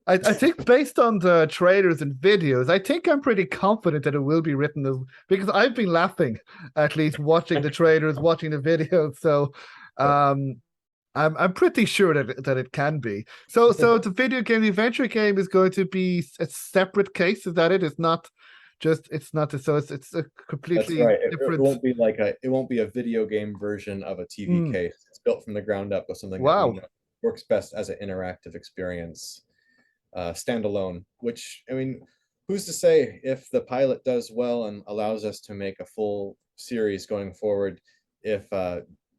Speaker 1: I think based on the trailers and videos, I think I'm pretty confident that it will be written, because I've been laughing, at least watching the trailers, watching the videos. So I'm pretty sure that it can be. So the video game, the adventure game, is going to be a separate case. Is that it? It's not just, it's a completely different.
Speaker 4: It won't be a video game version of a TV case. It's built from the ground up with something that works best as an interactive experience. Standalone, which, I mean, who's to say if the pilot does well and allows us to make a full series going forward, if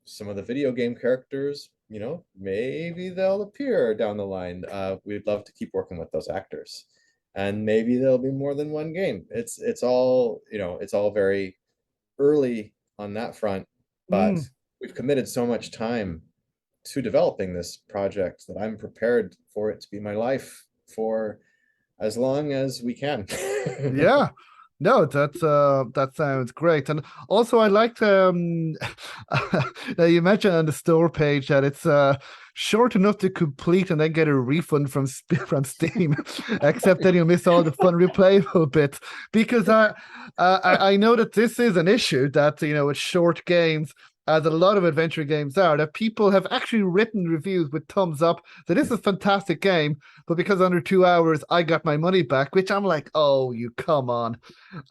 Speaker 4: some of the video game characters you know, maybe they'll appear down the line. We'd love to keep working with those actors, and maybe there'll be more than one game. It's all, you know, it's all very early on that front, but
Speaker 1: Mm.
Speaker 4: we've committed so much time to developing this project that I'm prepared for it to be my life for as long as we can.
Speaker 1: Yeah. No, that sounds great. And also I liked now you mentioned on the store page that it's short enough to complete and then get a refund from from Steam, except then you'll miss all the fun replayable bits. Because I know that this is an issue that, you know, with short games, as a lot of adventure games are, that people have actually written reviews with thumbs up that this is a fantastic game, but because under 2 hours I got my money back, which I'm like, oh, you come on.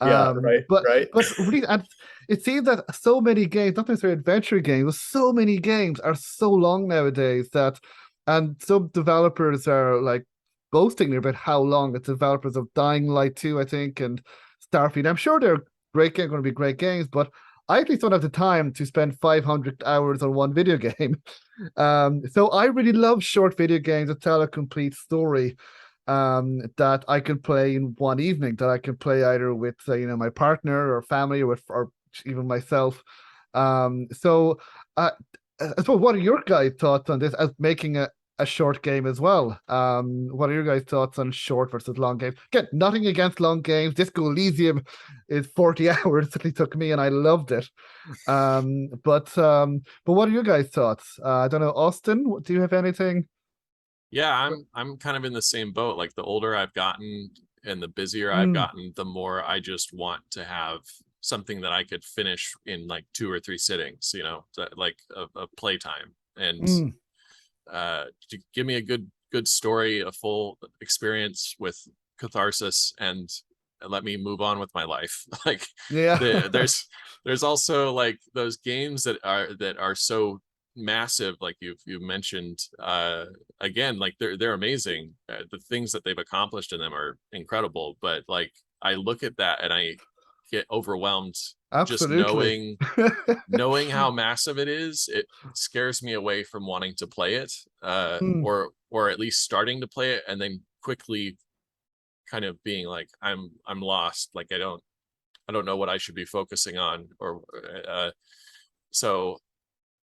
Speaker 4: Yeah, right,
Speaker 1: But
Speaker 4: right.
Speaker 1: really, and it seems that so many games, not necessarily adventure games, but so many games are so long nowadays that, and some developers are like boasting about how long. It's developers of Dying Light 2, I think, and Starfield. I'm sure they're great, going to be great games, but I at least don't have the time to spend 500 hours on one video game. So I really love short video games that tell a complete story, that I can play in one evening, that I can play either with you know, my partner or family, or with, or even myself. So I suppose, what are your guys' thoughts on this as making a short game as well? What are your guys' thoughts on short versus long games? Again, nothing against long games. Disco Elysium is 40 hours that it took me, and I loved it. But what are your guys' thoughts? I don't know, Austin, do you have anything?
Speaker 5: Yeah, I'm kind of in the same boat. Like the older I've gotten and the busier I've
Speaker 1: Mm,
Speaker 5: gotten, the more I just want to have something that I could finish in like 2 or 3 sittings, you know, like a playtime. And
Speaker 1: mm,
Speaker 5: to give me a good story, a full experience with catharsis, and let me move on with my life. Like
Speaker 1: yeah.
Speaker 5: there's also like those games that are so massive, like you've mentioned, again, like they're amazing. The things that they've accomplished in them are incredible, but like I look at that and I get overwhelmed just
Speaker 1: Absolutely.
Speaker 5: knowing how massive it is. It scares me away from wanting to play it,
Speaker 1: Mm,
Speaker 5: or at least starting to play it and then quickly kind of being like, I'm lost, like I don't know what I should be focusing on, or so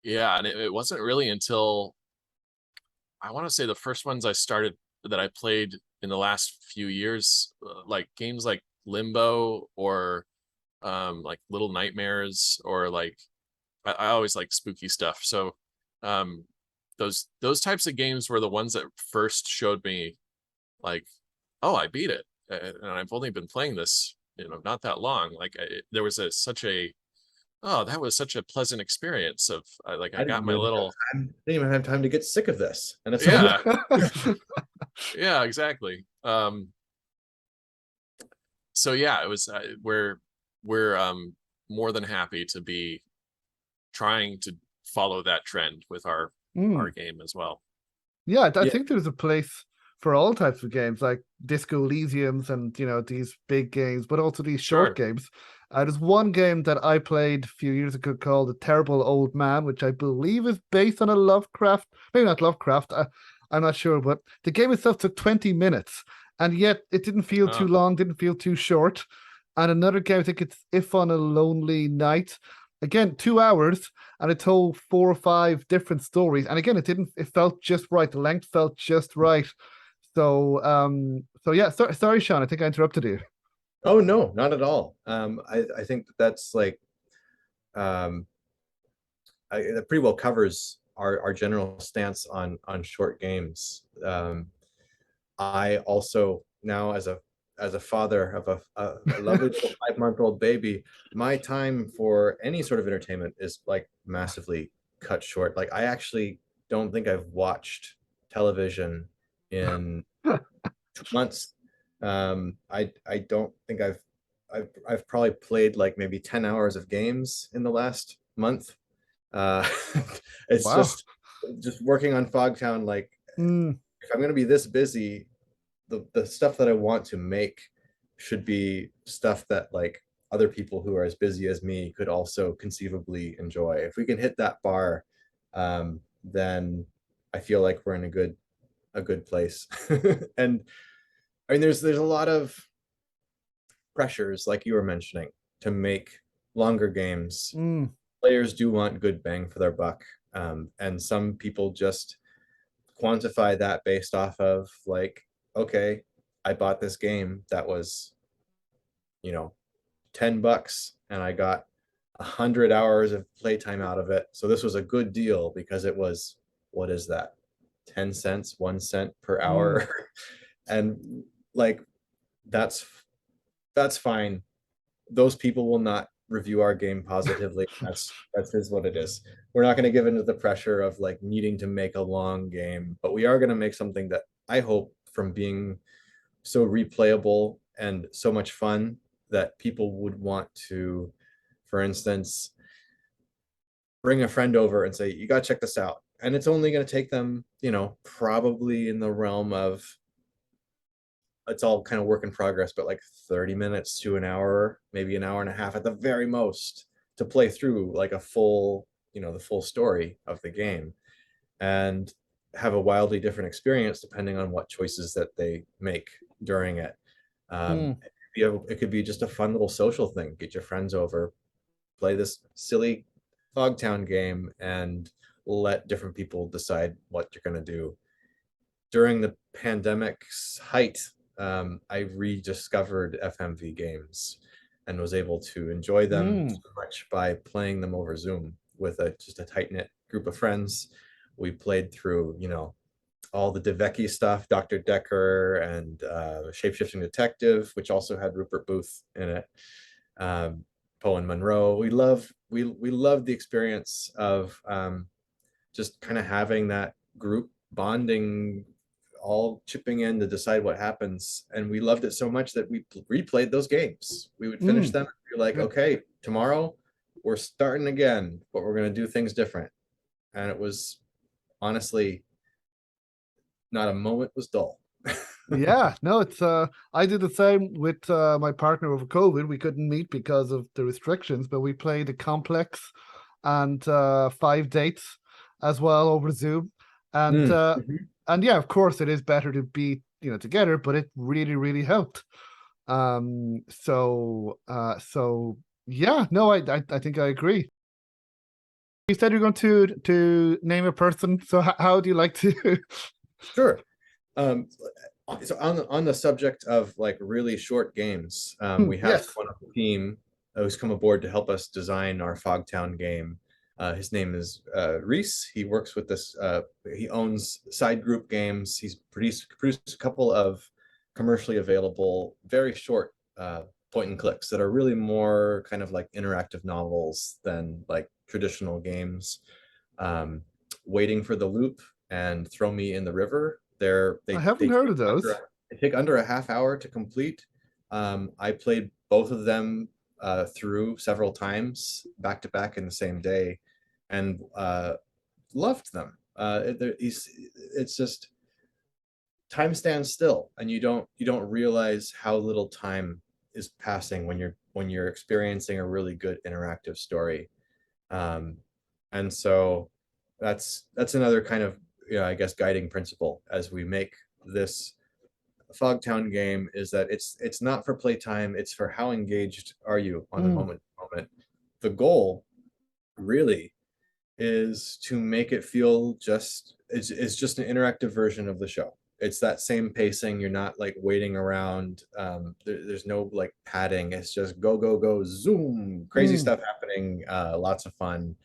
Speaker 5: yeah. And it wasn't really until, I want to say, the first ones I started that I played in the last few years, like games like Limbo, or like Little Nightmares, or like I always like spooky stuff. So um those types of games were the ones that first showed me like, oh, I beat it, and I've only been playing this, you know, not that long. Like there was such a, oh, that was such a pleasant experience of, like I
Speaker 4: I
Speaker 5: got
Speaker 4: didn't
Speaker 5: my
Speaker 4: even have
Speaker 5: little,
Speaker 4: time. I didn't even have time to get sick of this, and it's over.
Speaker 5: yeah, yeah, exactly. So yeah, it was, we're more than happy to be trying to follow that trend with our
Speaker 1: mm.
Speaker 5: game as well.
Speaker 1: Yeah, I
Speaker 4: Yeah,
Speaker 1: think there's a place for all types of games, like Disco Elysiums and, you know, these big games, but also these short
Speaker 5: Sure.
Speaker 1: games. There's one game that I played a few years ago called The Terrible Old Man, which I believe is based on a Lovecraft, maybe not Lovecraft, I'm not sure, but the game itself took 20 minutes, and yet it didn't feel too
Speaker 5: uh,
Speaker 1: long, didn't feel too short. And another game, I think it's If on a Lonely Night. Again, 2 hours, and it told 4 or 5 different stories. And again, it felt just right. The length felt just right. So yeah, sorry, Sean, I think I interrupted you.
Speaker 4: oh no, not at all. I think that's like, um, that pretty well covers our general stance on short games. I also now, as a father of a lovely little 5-month-old baby, my time for any sort of entertainment is like massively cut short. Like I actually don't think I've watched television in 2 months. I don't think I've probably played like maybe 10 hours of games in the last month. Uh, it's
Speaker 1: Wow.
Speaker 4: just working on Fogtown. Like
Speaker 1: Mm,
Speaker 4: if I'm gonna be this busy, the stuff that I want to make should be stuff that like other people who are as busy as me could also conceivably enjoy. If we can hit that bar, then I feel like we're in a good place. And I mean, there's a lot of pressures, like you were mentioning, to make longer games.
Speaker 1: Mm.
Speaker 4: Players do want good bang for their buck, and some people just quantify that based off of like, okay, I bought this game that was, you know, $10 and I got 100 hours of playtime out of it. So this was a good deal because it was, what is that? 10 cents, 1 cent per hour. And like, that's fine. Those people will not review our game positively. That's is what it is. We're not going to give into the pressure of like needing to make a long game, but we are going to make something that I hope, from being so replayable and so much fun, that people would want to, for instance, bring a friend over and say, you got to check this out. And it's only going to take them, you know, probably in the realm of, it's all kind of work in progress, but like 30 minutes to an hour, maybe an hour and a half at the very most, to play through like a full, you know, the full story of the game, and have a wildly different experience depending on what choices that they make during it. It could be just a fun little social thing. Get your friends over, play this silly Fogtown game, and let different people decide what you're going to do. During the pandemic's height, I rediscovered FMV games and was able to enjoy them so much by playing them over Zoom with just a tight-knit group of friends. We played through, you know, all the DeVecchi stuff, Dr. Decker, and Shapeshifting Detective, which also had Rupert Booth in it. Poe and Monroe. We love the experience of just kind of having that group bonding, all chipping in to decide what happens. And we loved it so much that we replayed those games. We would finish them and be like, okay, tomorrow we're starting again, but we're going to do things different. And it was honestly, not a moment was dull.
Speaker 1: Yeah, no, it's I did the same with my partner over COVID. We couldn't meet because of the restrictions, but we played a complex and 5 dates as well over Zoom. And and yeah, of course it is better to be, you know, together, but it really helped. So yeah, no, I think I agree. You said you're going to name a person, so how do you like to?
Speaker 4: Sure. So on the subject of like really short games, we have
Speaker 1: Yes.
Speaker 4: one on the team who's come aboard to help us design our Fogtown game. His name is Reese. He works with this. He owns Side Group Games. He's produced a couple of commercially available, very short point and clicks that are really more kind of like interactive novels than like traditional games. Waiting for the Loop and Throw Me in the River.
Speaker 1: I haven't heard of those.
Speaker 4: They take under a half hour to complete. I played both of them through several times back to back in the same day, and loved them. It's just time stands still, and you don't realize how little time is passing when you're experiencing a really good interactive story. And so that's another kind of, you know, I guess guiding principle as we make this Fogtown game, is that it's not for playtime, it's for how engaged are you on the moment. The goal really is to make it feel it's just an interactive version of the show. It's that same pacing. You're not like waiting around. There's no like padding. It's just go zoom, crazy stuff happening, lots of fun,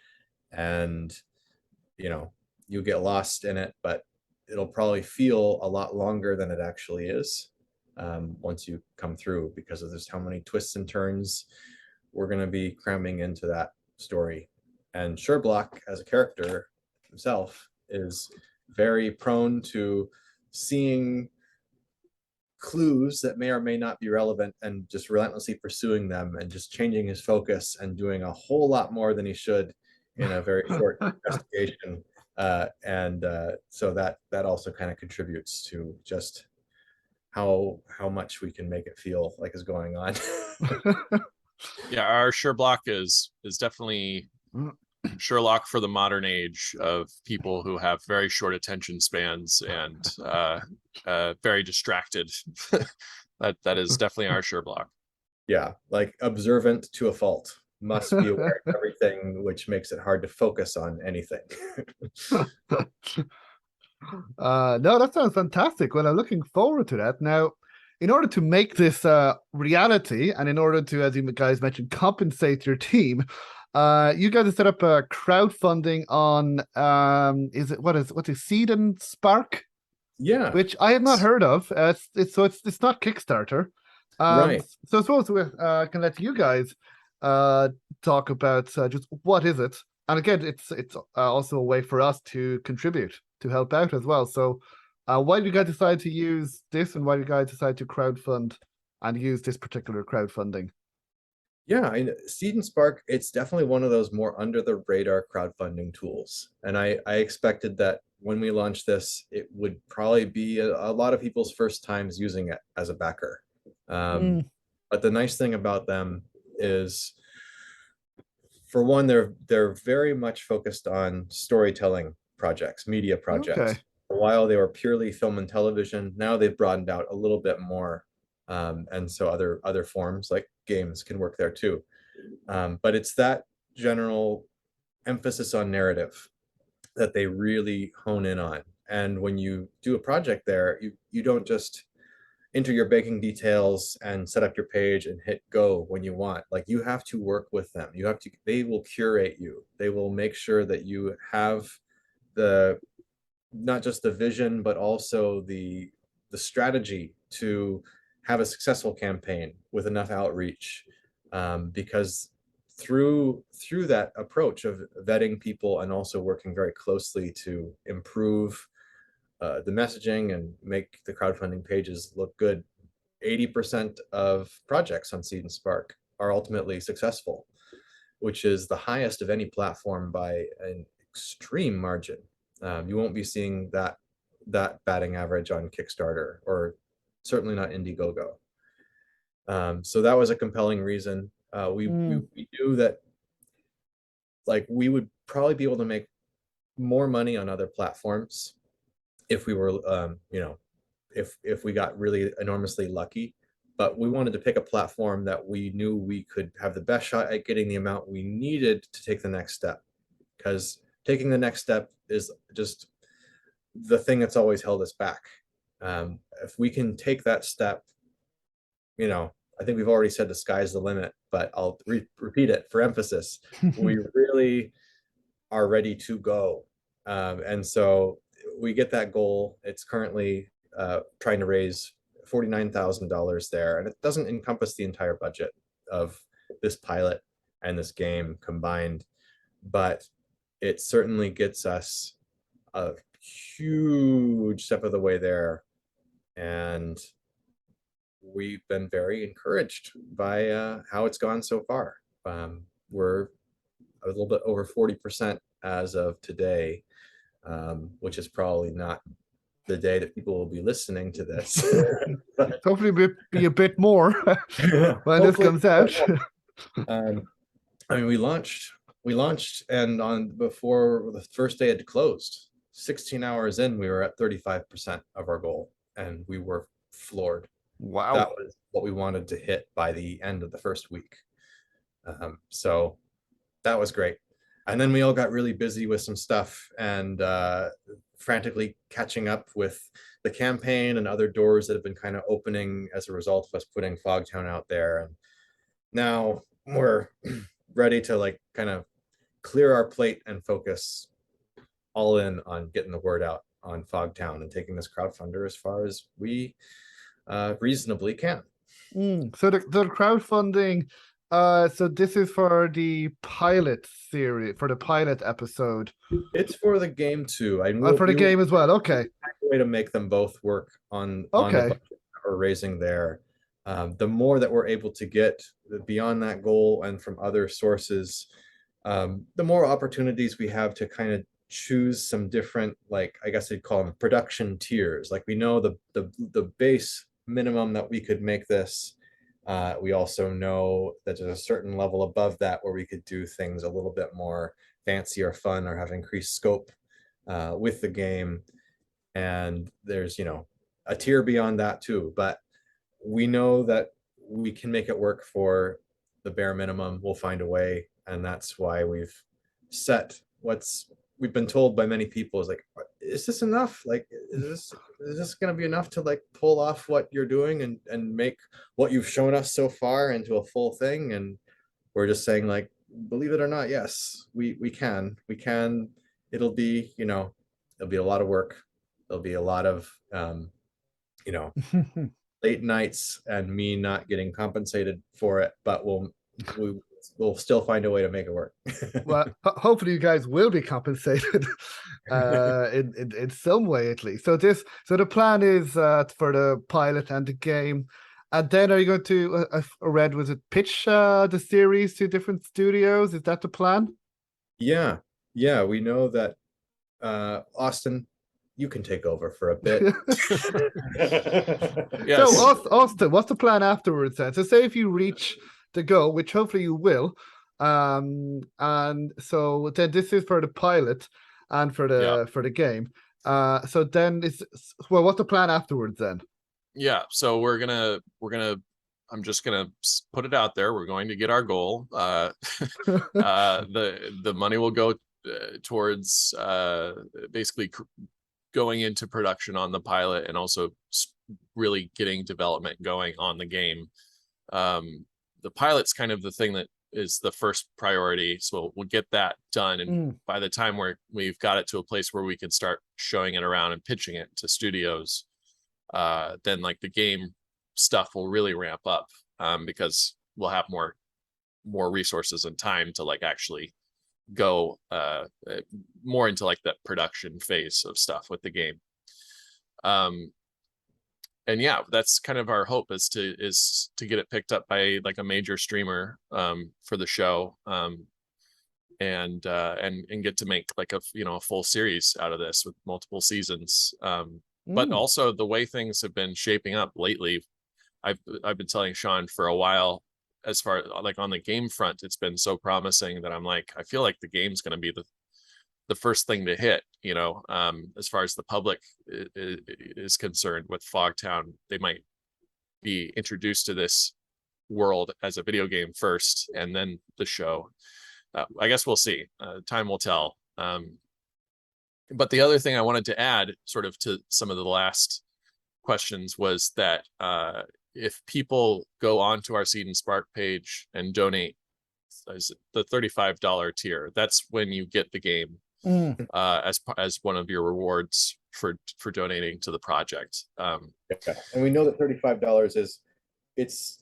Speaker 4: and you know, you get lost in it, but it'll probably feel a lot longer than it actually is once you come through, because of just how many twists and turns we're going to be cramming into that story. And Sherlock, as a character himself, is very prone to seeing clues that may or may not be relevant and just relentlessly pursuing them, and just changing his focus and doing a whole lot more than he should in a very short investigation. So that also kind of contributes to just how much we can make it feel like is going on.
Speaker 5: Yeah, our Sherlock is definitely Sherlock for the modern age of people who have very short attention spans and very distracted. That is definitely our Sherlock.
Speaker 4: Yeah, like observant to a fault. Must be aware of everything, which makes it hard to focus on anything.
Speaker 1: No, that sounds fantastic. Well, I'm looking forward to that. Now, in order to make this reality, and in order to, as you guys mentioned, compensate your team, you guys have set up a crowdfunding on what's it, Seed and Spark,
Speaker 4: Yeah,
Speaker 1: which I have not heard of. It's not Kickstarter.
Speaker 4: right.
Speaker 1: So I suppose we can let you guys talk about just what is it, and again, it's also a way for us to contribute to help out as well. So, why did you guys decide to use this, and why did you guys decide to crowdfund and use this particular crowdfunding?
Speaker 4: Yeah, Seed and Spark, it's definitely one of those more under the radar crowdfunding tools. And I expected that when we launched this, it would probably be a lot of people's first times using it as a backer. But the nice thing about them is, for one, they're very much focused on storytelling projects, media projects.
Speaker 1: Okay.
Speaker 4: For a while they were purely film and television. Now they've broadened out a little bit more. And so other forms like games can work there too. But it's that general emphasis on narrative that they really hone in on. And when you do a project there, you don't just enter your baking details and set up your page and hit go when you want. Like, you have to work with them. They will curate you. They will make sure that you have not just the vision, but also the strategy to have a successful campaign with enough outreach, because through that approach of vetting people and also working very closely to improve the messaging and make the crowdfunding pages look good, 80% of projects on Seed and Spark are ultimately successful, which is the highest of any platform by an extreme margin. You won't be seeing that batting average on Kickstarter, or certainly not Indiegogo. So that was a compelling reason. We knew that, like, we would probably be able to make more money on other platforms if we were, if we got really enormously lucky. But we wanted to pick a platform that we knew we could have the best shot at getting the amount we needed to take the next step. Because taking the next step is just the thing that's always held us back. If we can take that step, I think we've already said the sky's the limit, but I'll repeat it for emphasis. We really are ready to go. And so we get that goal. It's currently trying to raise $49,000 there, and it doesn't encompass the entire budget of this pilot and this game combined, but it certainly gets us a huge step of the way there. And we've been very encouraged by how it's gone so far. We're a little bit over 40% as of today, which is probably not the day that people will be listening to this.
Speaker 1: Hopefully be a bit more when this comes out.
Speaker 4: We launched, and before the first day had closed, 16 hours in, we were at 35% of our goal, and we were floored.
Speaker 1: Wow.
Speaker 4: That was what we wanted to hit by the end of the first week. So that was great. And then we all got really busy with some stuff and frantically catching up with the campaign and other doors that have been kind of opening as a result of us putting Fogtown out there. And now we're ready to kind of clear our plate and focus all in on getting the word out on Fogtown and taking this crowdfunder as far as we reasonably can.
Speaker 1: So the crowdfunding, so this is for the pilot series, for the pilot episode.
Speaker 4: It's for the game too.
Speaker 1: For the game as well. Okay.
Speaker 4: Way to make them both work on the budget that we're raising there. The more that we're able to get beyond that goal and from other sources, the more opportunities we have to kind of choose some different, I guess I'd call them production tiers. Like, we know the base minimum that we could make this. We also know that there's a certain level above that where we could do things a little bit more fancy or fun or have increased scope with the game. And there's, a tier beyond that too. But we know that we can make it work for the bare minimum. We'll find a way. And that's why we've set we've been told by many people is like, is this enough? Like, is this going to be enough to like pull off what you're doing and make what you've shown us so far into a full thing? And we're just saying, like, believe it or not, yes, we can. It'll be, it'll be a lot of work. There'll be a lot of, late nights and me not getting compensated for it, but we'll still find a way to make it work.
Speaker 1: Well, hopefully you guys will be compensated in some way at least. So the plan is for the pilot and the game, and then are you going to was it pitch the series to different studios? Is that the plan?
Speaker 4: Yeah, we know that Austin, you can take over for a bit.
Speaker 5: Yes.
Speaker 1: So Austin, what's the plan afterwards then? So say if you reach the goal, which hopefully you will, and so then this is for the pilot and for the game. So then what's the plan afterwards then?
Speaker 5: Yeah, so we're gonna I'm just gonna put it out there. We're going to get our goal. The money will go towards basically going into production on the pilot, and also really getting development going on the game. The pilot's kind of the thing that is the first priority, so we'll get that done, and by the time we've got it to a place where we can start showing it around and pitching it to studios, then like the game stuff will really ramp up, because we'll have more resources and time to like actually go more into like that production phase of stuff with the game. And yeah, that's kind of our hope is to get it picked up by like a major streamer for the show, and get to make like a full series out of this with multiple seasons. But also the way things have been shaping up lately, I've been telling Sean for a while, as far like on the game front, it's been so promising that I'm like, I feel like the game's going to be the first thing to hit, as far as the public is concerned with Fogtown. They might be introduced to this world as a video game first, and then the show. I guess we'll see. Time will tell. But the other thing I wanted to add sort of to some of the last questions was that if people go onto our Seed and Spark page and donate the $35 tier, that's when you get the game as one of your rewards for donating to the project.
Speaker 4: And we know that $35 is it's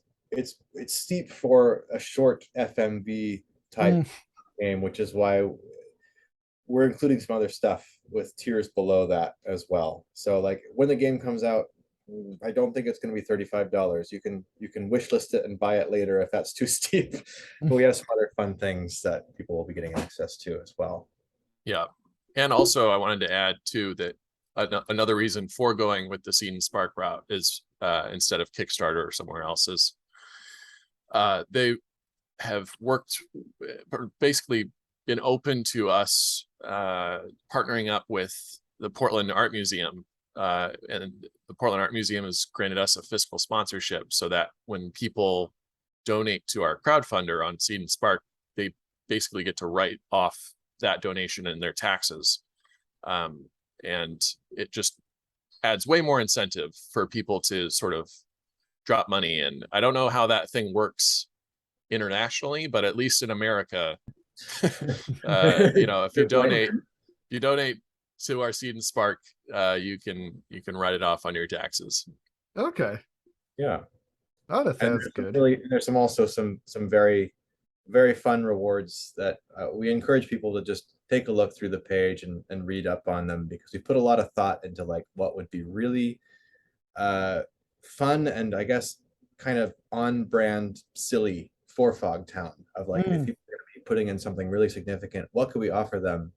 Speaker 4: steep for a short FMV type game, which is why we're including some other stuff with tiers below that as well. So like when the game comes out, I don't think it's going to be $35. You can wish list it and buy it later if that's too steep. But we have some other fun things that people will be getting access to as well.
Speaker 5: Yeah, and also I wanted to add too that another reason for going with the Seed and Spark route is instead of Kickstarter or somewhere else is they have worked, basically been open to us partnering up with the Portland Art Museum, and the Portland Art Museum has granted us a fiscal sponsorship so that when people donate to our crowdfunder on Seed and Spark, they basically get to write off that donation in their taxes, and it just adds way more incentive for people to sort of drop money. And I don't know how that thing works internationally, but at least in America, if you donate to our Seed and Spark, you can write it off on your taxes.
Speaker 1: Okay.
Speaker 4: Yeah.
Speaker 1: Oh, that sounds good.
Speaker 4: There's some very, very fun rewards that we encourage people to just take a look through the page and read up on them, because we put a lot of thought into like what would be really fun and I guess kind of on brand silly for Fogtown, of like if people are going to be putting in something really significant, what could we offer them?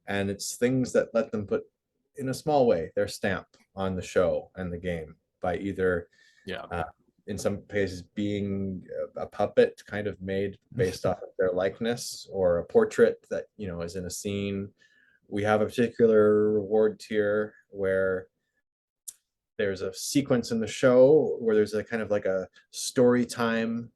Speaker 4: And it's things that let them put in a small way their stamp on the show and the game by either in some cases being a puppet kind of made based off of their likeness, or a portrait that, is in a scene. We have a particular reward tier where there's a sequence in the show where there's a kind of like a story time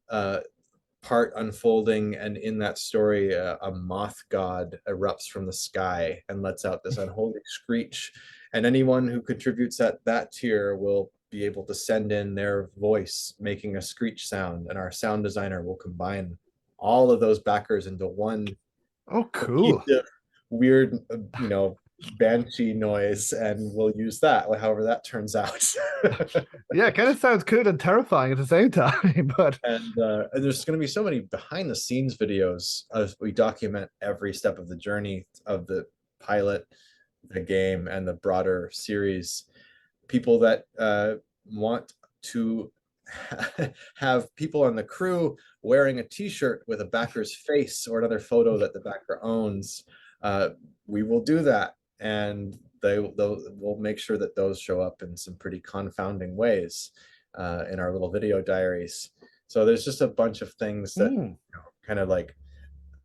Speaker 4: part unfolding, and in that story a moth god erupts from the sky and lets out this unholy screech, and anyone who contributes at that tier will be able to send in their voice making a screech sound, and our sound designer will combine all of those backers into one
Speaker 1: Oh, cool.
Speaker 4: weird banshee noise, and we'll use that however that turns out.
Speaker 1: Yeah, it kind of sounds cool and terrifying at the same time. But
Speaker 4: and there's going to be so many behind the scenes videos as we document every step of the journey of the pilot, the game, and the broader series. People that want to have people on the crew wearing a t-shirt with a backer's face or another photo that the backer owns, we will do that, and we'll make sure that those show up in some pretty confounding ways in our little video diaries. So there's just a bunch of things that kind of like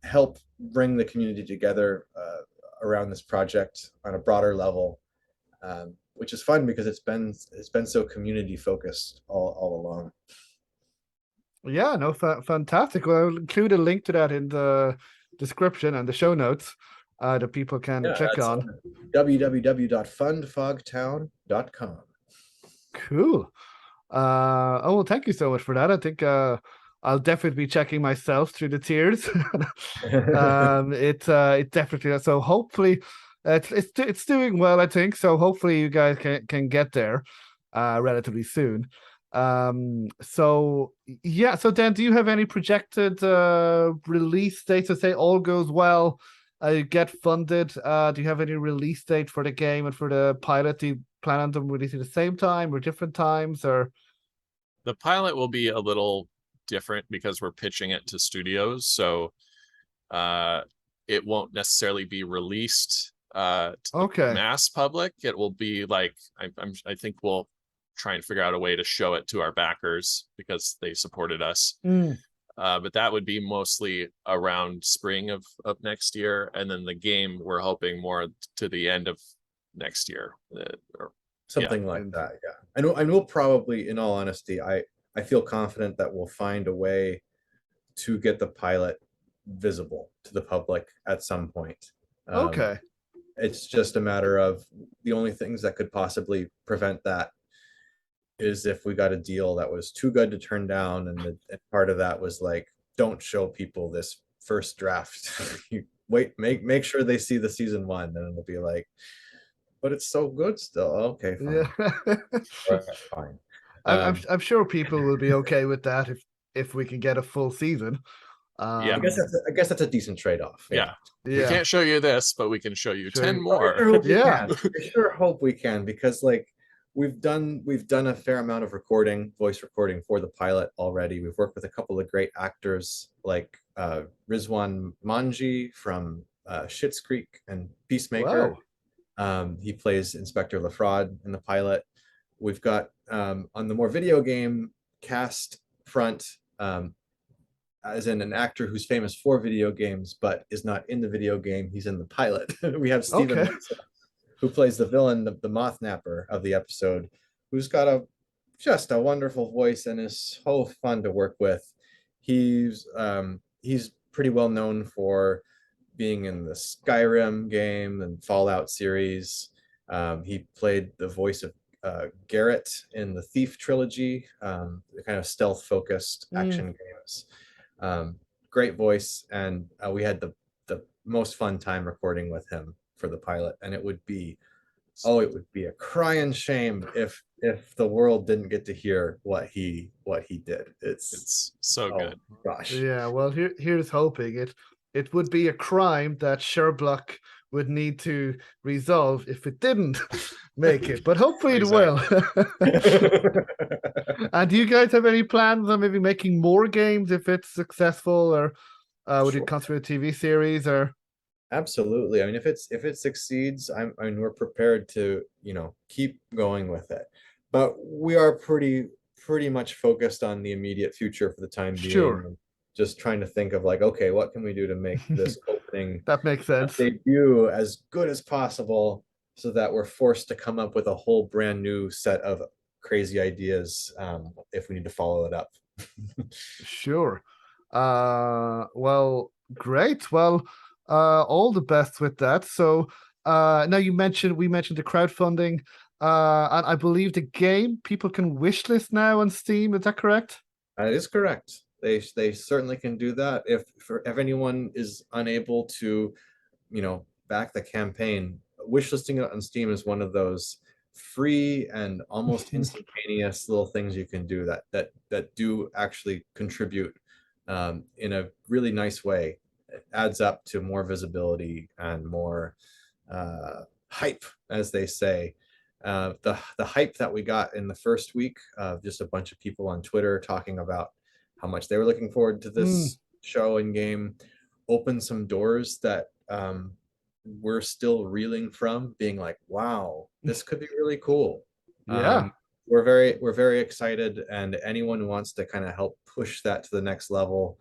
Speaker 4: help bring the community together around this project on a broader level, which is fun because it's been so community focused all along.
Speaker 1: yeah, no, fantastic. Well, I'll include a link to that in the description and the show notes that people can click on.
Speaker 4: www.fundfogtown.com.
Speaker 1: Cool. Oh, well, thank you so much for that. I think I'll definitely be checking myself through the tiers. It definitely, so hopefully it's doing well, I think. So hopefully you guys can get there relatively soon. So yeah, so Dan, do you have any projected release dates? So say all goes well, you get funded, do you have any release date for the game and for the pilot? Do you plan on them releasing at the same time or different times? Or
Speaker 5: The pilot will be a little different because we're pitching it to studios, so it won't necessarily be released to the mass public. It will be like I think we'll try and figure out a way to show it to our backers because they supported us. But that would be mostly around spring of next year, and then the game we're hoping more to the end of next year, or
Speaker 4: something like that. Yeah, I know. Probably, in all honesty, I feel confident that we'll find a way to get the pilot visible to the public at some point. It's just a matter of the only things that could possibly prevent that is if we got a deal that was too good to turn down, and part of that was like, don't show people this first draft. You wait, make sure they see the season 1, and it'll be like, but it's so good still. Okay, fine.
Speaker 1: Yeah.
Speaker 4: Fine.
Speaker 1: I'm sure people will be okay with that if we can get a full season.
Speaker 5: Yeah,
Speaker 4: I guess that's a decent trade-off.
Speaker 5: Yeah. We can't show you this, but we can show you 10 more.
Speaker 4: I sure hope we can, because like we've done a fair amount of voice recording for the pilot already. We've worked with a couple of great actors like Rizwan Manji from Schitt's Creek and Peacemaker.
Speaker 1: Wow.
Speaker 4: He plays Inspector Lafrod in the pilot. We've got on the more video game cast front, as in an actor who's famous for video games but is not in the video game. He's in the pilot. We have Steven, who plays the villain, the Moth Napper of the episode, who's got just a wonderful voice and is so fun to work with. He's pretty well known for being in the Skyrim game and Fallout series. He played the voice of Garrett in the Thief trilogy, the kind of stealth focused action games. Great voice, and we had the most fun time recording with him for the pilot, and it would be a crying shame if the world didn't get to hear what he did. It's
Speaker 5: so good.
Speaker 4: Gosh.
Speaker 1: Yeah, well, here's hoping it would be a crime that Sherlock would need to resolve if it didn't make it, but hopefully it will. And do you guys have any plans on maybe making more games if it's successful, or would you consider a TV series? Or
Speaker 4: absolutely. I mean, if it succeeds, we're prepared to keep going with it. But we are pretty pretty much focused on the immediate future for the time being.
Speaker 1: Sure.
Speaker 4: Just trying to think of like, okay, what can we do to make this opening
Speaker 1: That makes sense.
Speaker 4: debut as good as possible, so that we're forced to come up with a whole brand new set of crazy ideas if we need to follow it up.
Speaker 1: Sure. Well, great. Well, all the best with that. So, now we mentioned the crowdfunding, and I believe the game people can wishlist now on Steam. Is that correct?
Speaker 4: That is correct. They certainly can do that. If anyone is unable to, back the campaign, wishlisting it on Steam is one of those free and almost instantaneous little things you can do that do actually contribute in a really nice way. It adds up to more visibility and more hype, as they say. The hype that we got in the first week of just a bunch of people on Twitter talking about how much they were looking forward to this show and game opened some doors that we're still reeling from, being like, wow, this could be really cool.
Speaker 1: Yeah.
Speaker 4: We're very excited, and anyone who wants to kind of help push that to the next level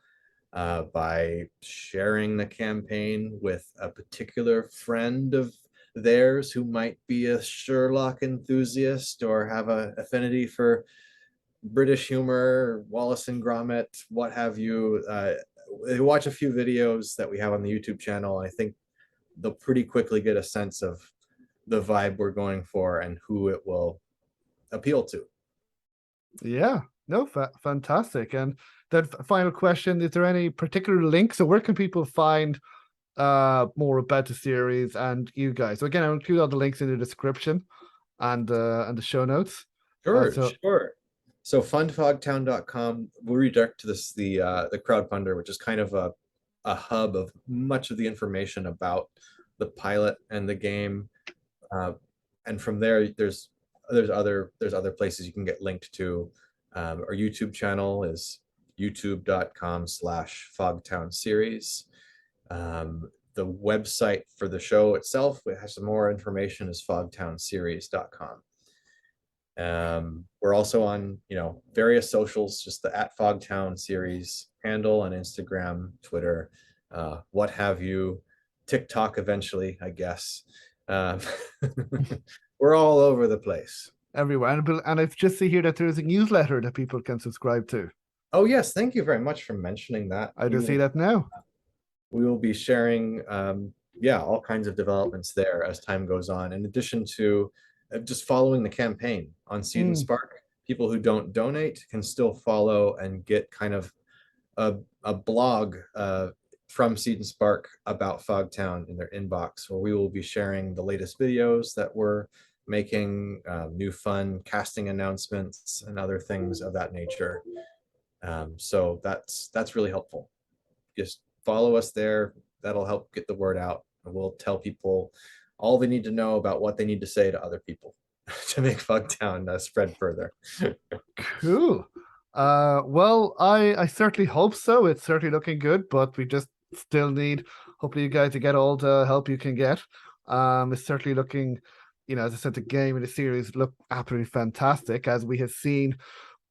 Speaker 4: by sharing the campaign with a particular friend of theirs who might be a Sherlock enthusiast or have an affinity for British humor, Wallace and Gromit, what have you. They watch a few videos that we have on the YouTube channel. I think they'll pretty quickly get a sense of the vibe we're going for and who it will appeal to.
Speaker 1: Yeah. No, fantastic. And that final question, is there any particular links? So where can people find more about the series and you guys? So again, I'll include all the links in the description and the show notes.
Speaker 4: Sure,
Speaker 1: So
Speaker 4: sure. So fundfogtown.com will redirect to the crowdfunder, which is kind of a hub of much of the information about the pilot and the game. And from there, there's other places you can get linked to. Our YouTube channel is youtube.com/Fogtown series. The website for the show itself, it has some more information, is fogtownseries.com. We're also on, various socials, just the @Fogtown series handle on Instagram, Twitter, what have you, TikTok eventually, I guess. We're all over the place.
Speaker 1: Everywhere. And I've just see here that there's a newsletter that people can subscribe to.
Speaker 4: Oh yes, thank you very much for mentioning that.
Speaker 1: I do see that now.
Speaker 4: We will be sharing all kinds of developments there as time goes on, in addition to just following the campaign on Seed and Spark. People who don't donate can still follow and get kind of a blog from Seed and Spark about Fogtown in their inbox, where we will be sharing the latest videos that we're making, new fun casting announcements and other things of that nature. So that's really helpful. Just follow us there. That'll help get the word out, and we'll tell people all they need to know about what they need to say to other people to make Fogtown spread further.
Speaker 1: Cool. Well, I certainly hope so. It's certainly looking good, but we just still need, hopefully, you guys to get all the help you can get. It's certainly looking, as I said, the game and the series look absolutely fantastic, as we have seen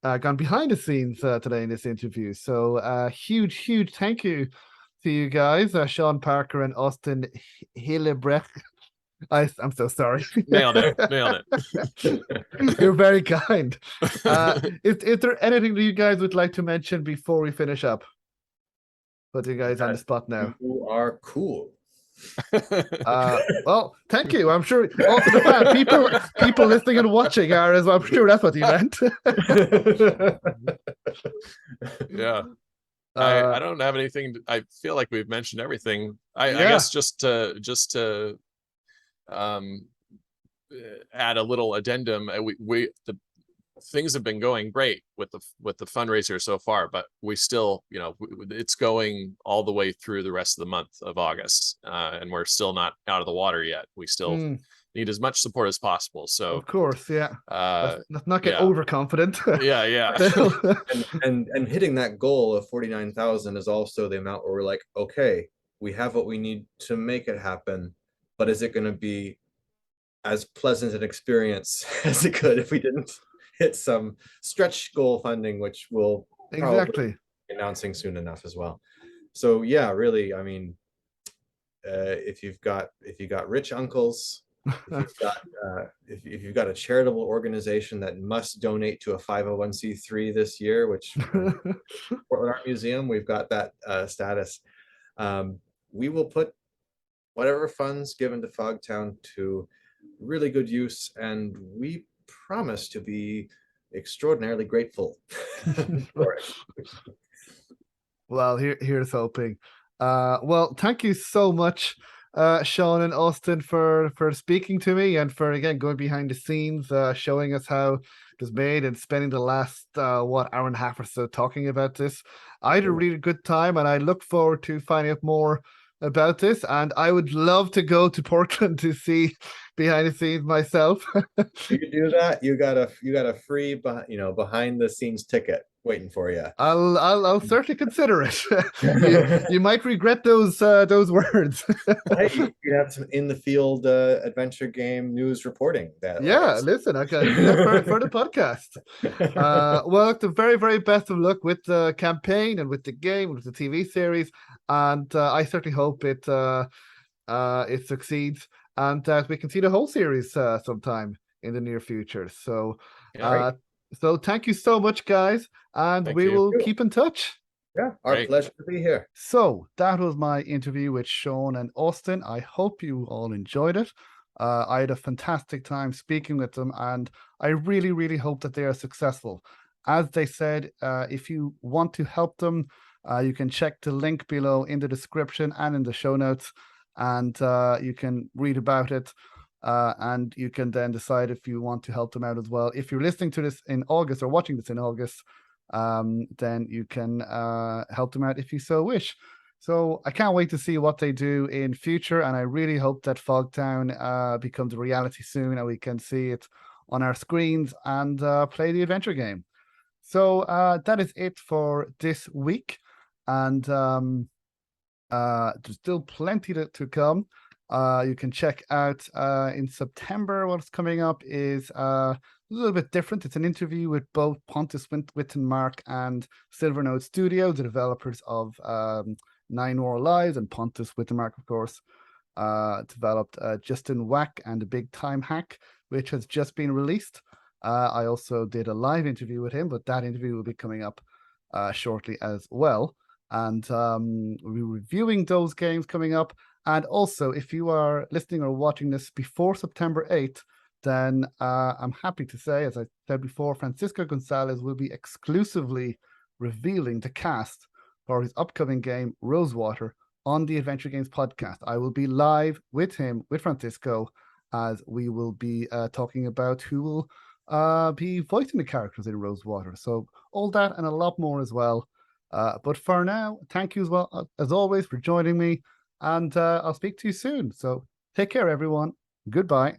Speaker 1: gone behind the scenes today in this interview. So huge thank you to you guys, Sean Parker and Austin Hillebrecht. I'm so sorry.
Speaker 5: Nailed it.
Speaker 1: You're very kind. Is there anything that you guys would like to mention before we finish up? Put you guys on the spot now.
Speaker 4: You are cool.
Speaker 1: Well, thank you. I'm sure also the people listening and watching are as well. I'm sure that's what you meant.
Speaker 5: Yeah. I don't have anything. I feel like we've mentioned everything. I guess just to add a little addendum. The things have been going great with the fundraiser so far, but we still, it's going all the way through the rest of the month of August, and we're still not out of the water yet. We still need as much support as possible. So
Speaker 1: of course, let's not get overconfident.
Speaker 5: Yeah.
Speaker 4: and hitting that goal of 49,000 is also the amount where we're like, okay, we have what we need to make it happen, but is it going to be as pleasant an experience as it could if we didn't hit some stretch goal funding, which we'll probably
Speaker 1: Exactly.
Speaker 4: be announcing soon enough as well. So yeah, really, I mean, if you've got rich uncles, if you've got a charitable organization that must donate to a 501c3 this year, which Portland Art Museum, we've got that status. We will put whatever funds given to Fogtown to really good use, and we promise to be extraordinarily grateful for it.
Speaker 1: Well, here's hoping. Well, thank you so much, Sean and Austin, for speaking to me and for again going behind the scenes, showing us how it was made and spending the last hour and a half or so talking about this. I had a really good time, and I look forward to finding out more about this. And I would love to go to Portland to see behind the scenes myself.
Speaker 4: You do that, you got a free, behind the scenes ticket waiting for you.
Speaker 1: I'll certainly consider it. You might regret those words.
Speaker 4: Hey, you have some in the field adventure game news reporting.
Speaker 1: Listen, I can do that for the podcast. Well, the very, very best of luck with the campaign and with the game, with the TV series, and I certainly hope it succeeds and that we can see the whole series sometime in the near future. So, so thank you so much, guys, and we will keep in touch.
Speaker 4: Yeah, our pleasure to be here.
Speaker 1: So that was my interview with Sean and Austin. I hope you all enjoyed it. I had a fantastic time speaking with them, and I really, really hope that they are successful. As they said, if you want to help them, you can check the link below in the description and in the show notes, and you can read about it. And you can then decide if you want to help them out as well. If you're listening to this in August or watching this in August, then you can help them out if you so wish. So I can't wait to see what they do in future, and I really hope that Fogtown becomes a reality soon and we can see it on our screens and play the adventure game. So that is it for this week, and there's still plenty to come. You can check out in September. What's coming up is a little bit different. It's an interview with both Pontus Wittenmark and Silvernode Studio, the developers of 9 More Lives, and Pontus Wittenmark, of course, developed Justin Whack and the Big Time Hack, which has just been released. I also did a live interview with him, but that interview will be coming up shortly as well. And we'll be reviewing those games coming up. And also, if you are listening or watching this before September 8th, then I'm happy to say, as I said before, Francisco Gonzalez will be exclusively revealing the cast for his upcoming game, Rosewater, on the Adventure Games podcast. I will be live with him, with Francisco, as we will be talking about who will be voicing the characters in Rosewater. So all that and a lot more as well. But for now, thank you as well, as always, for joining me. And I'll speak to you soon. So take care, everyone. Goodbye.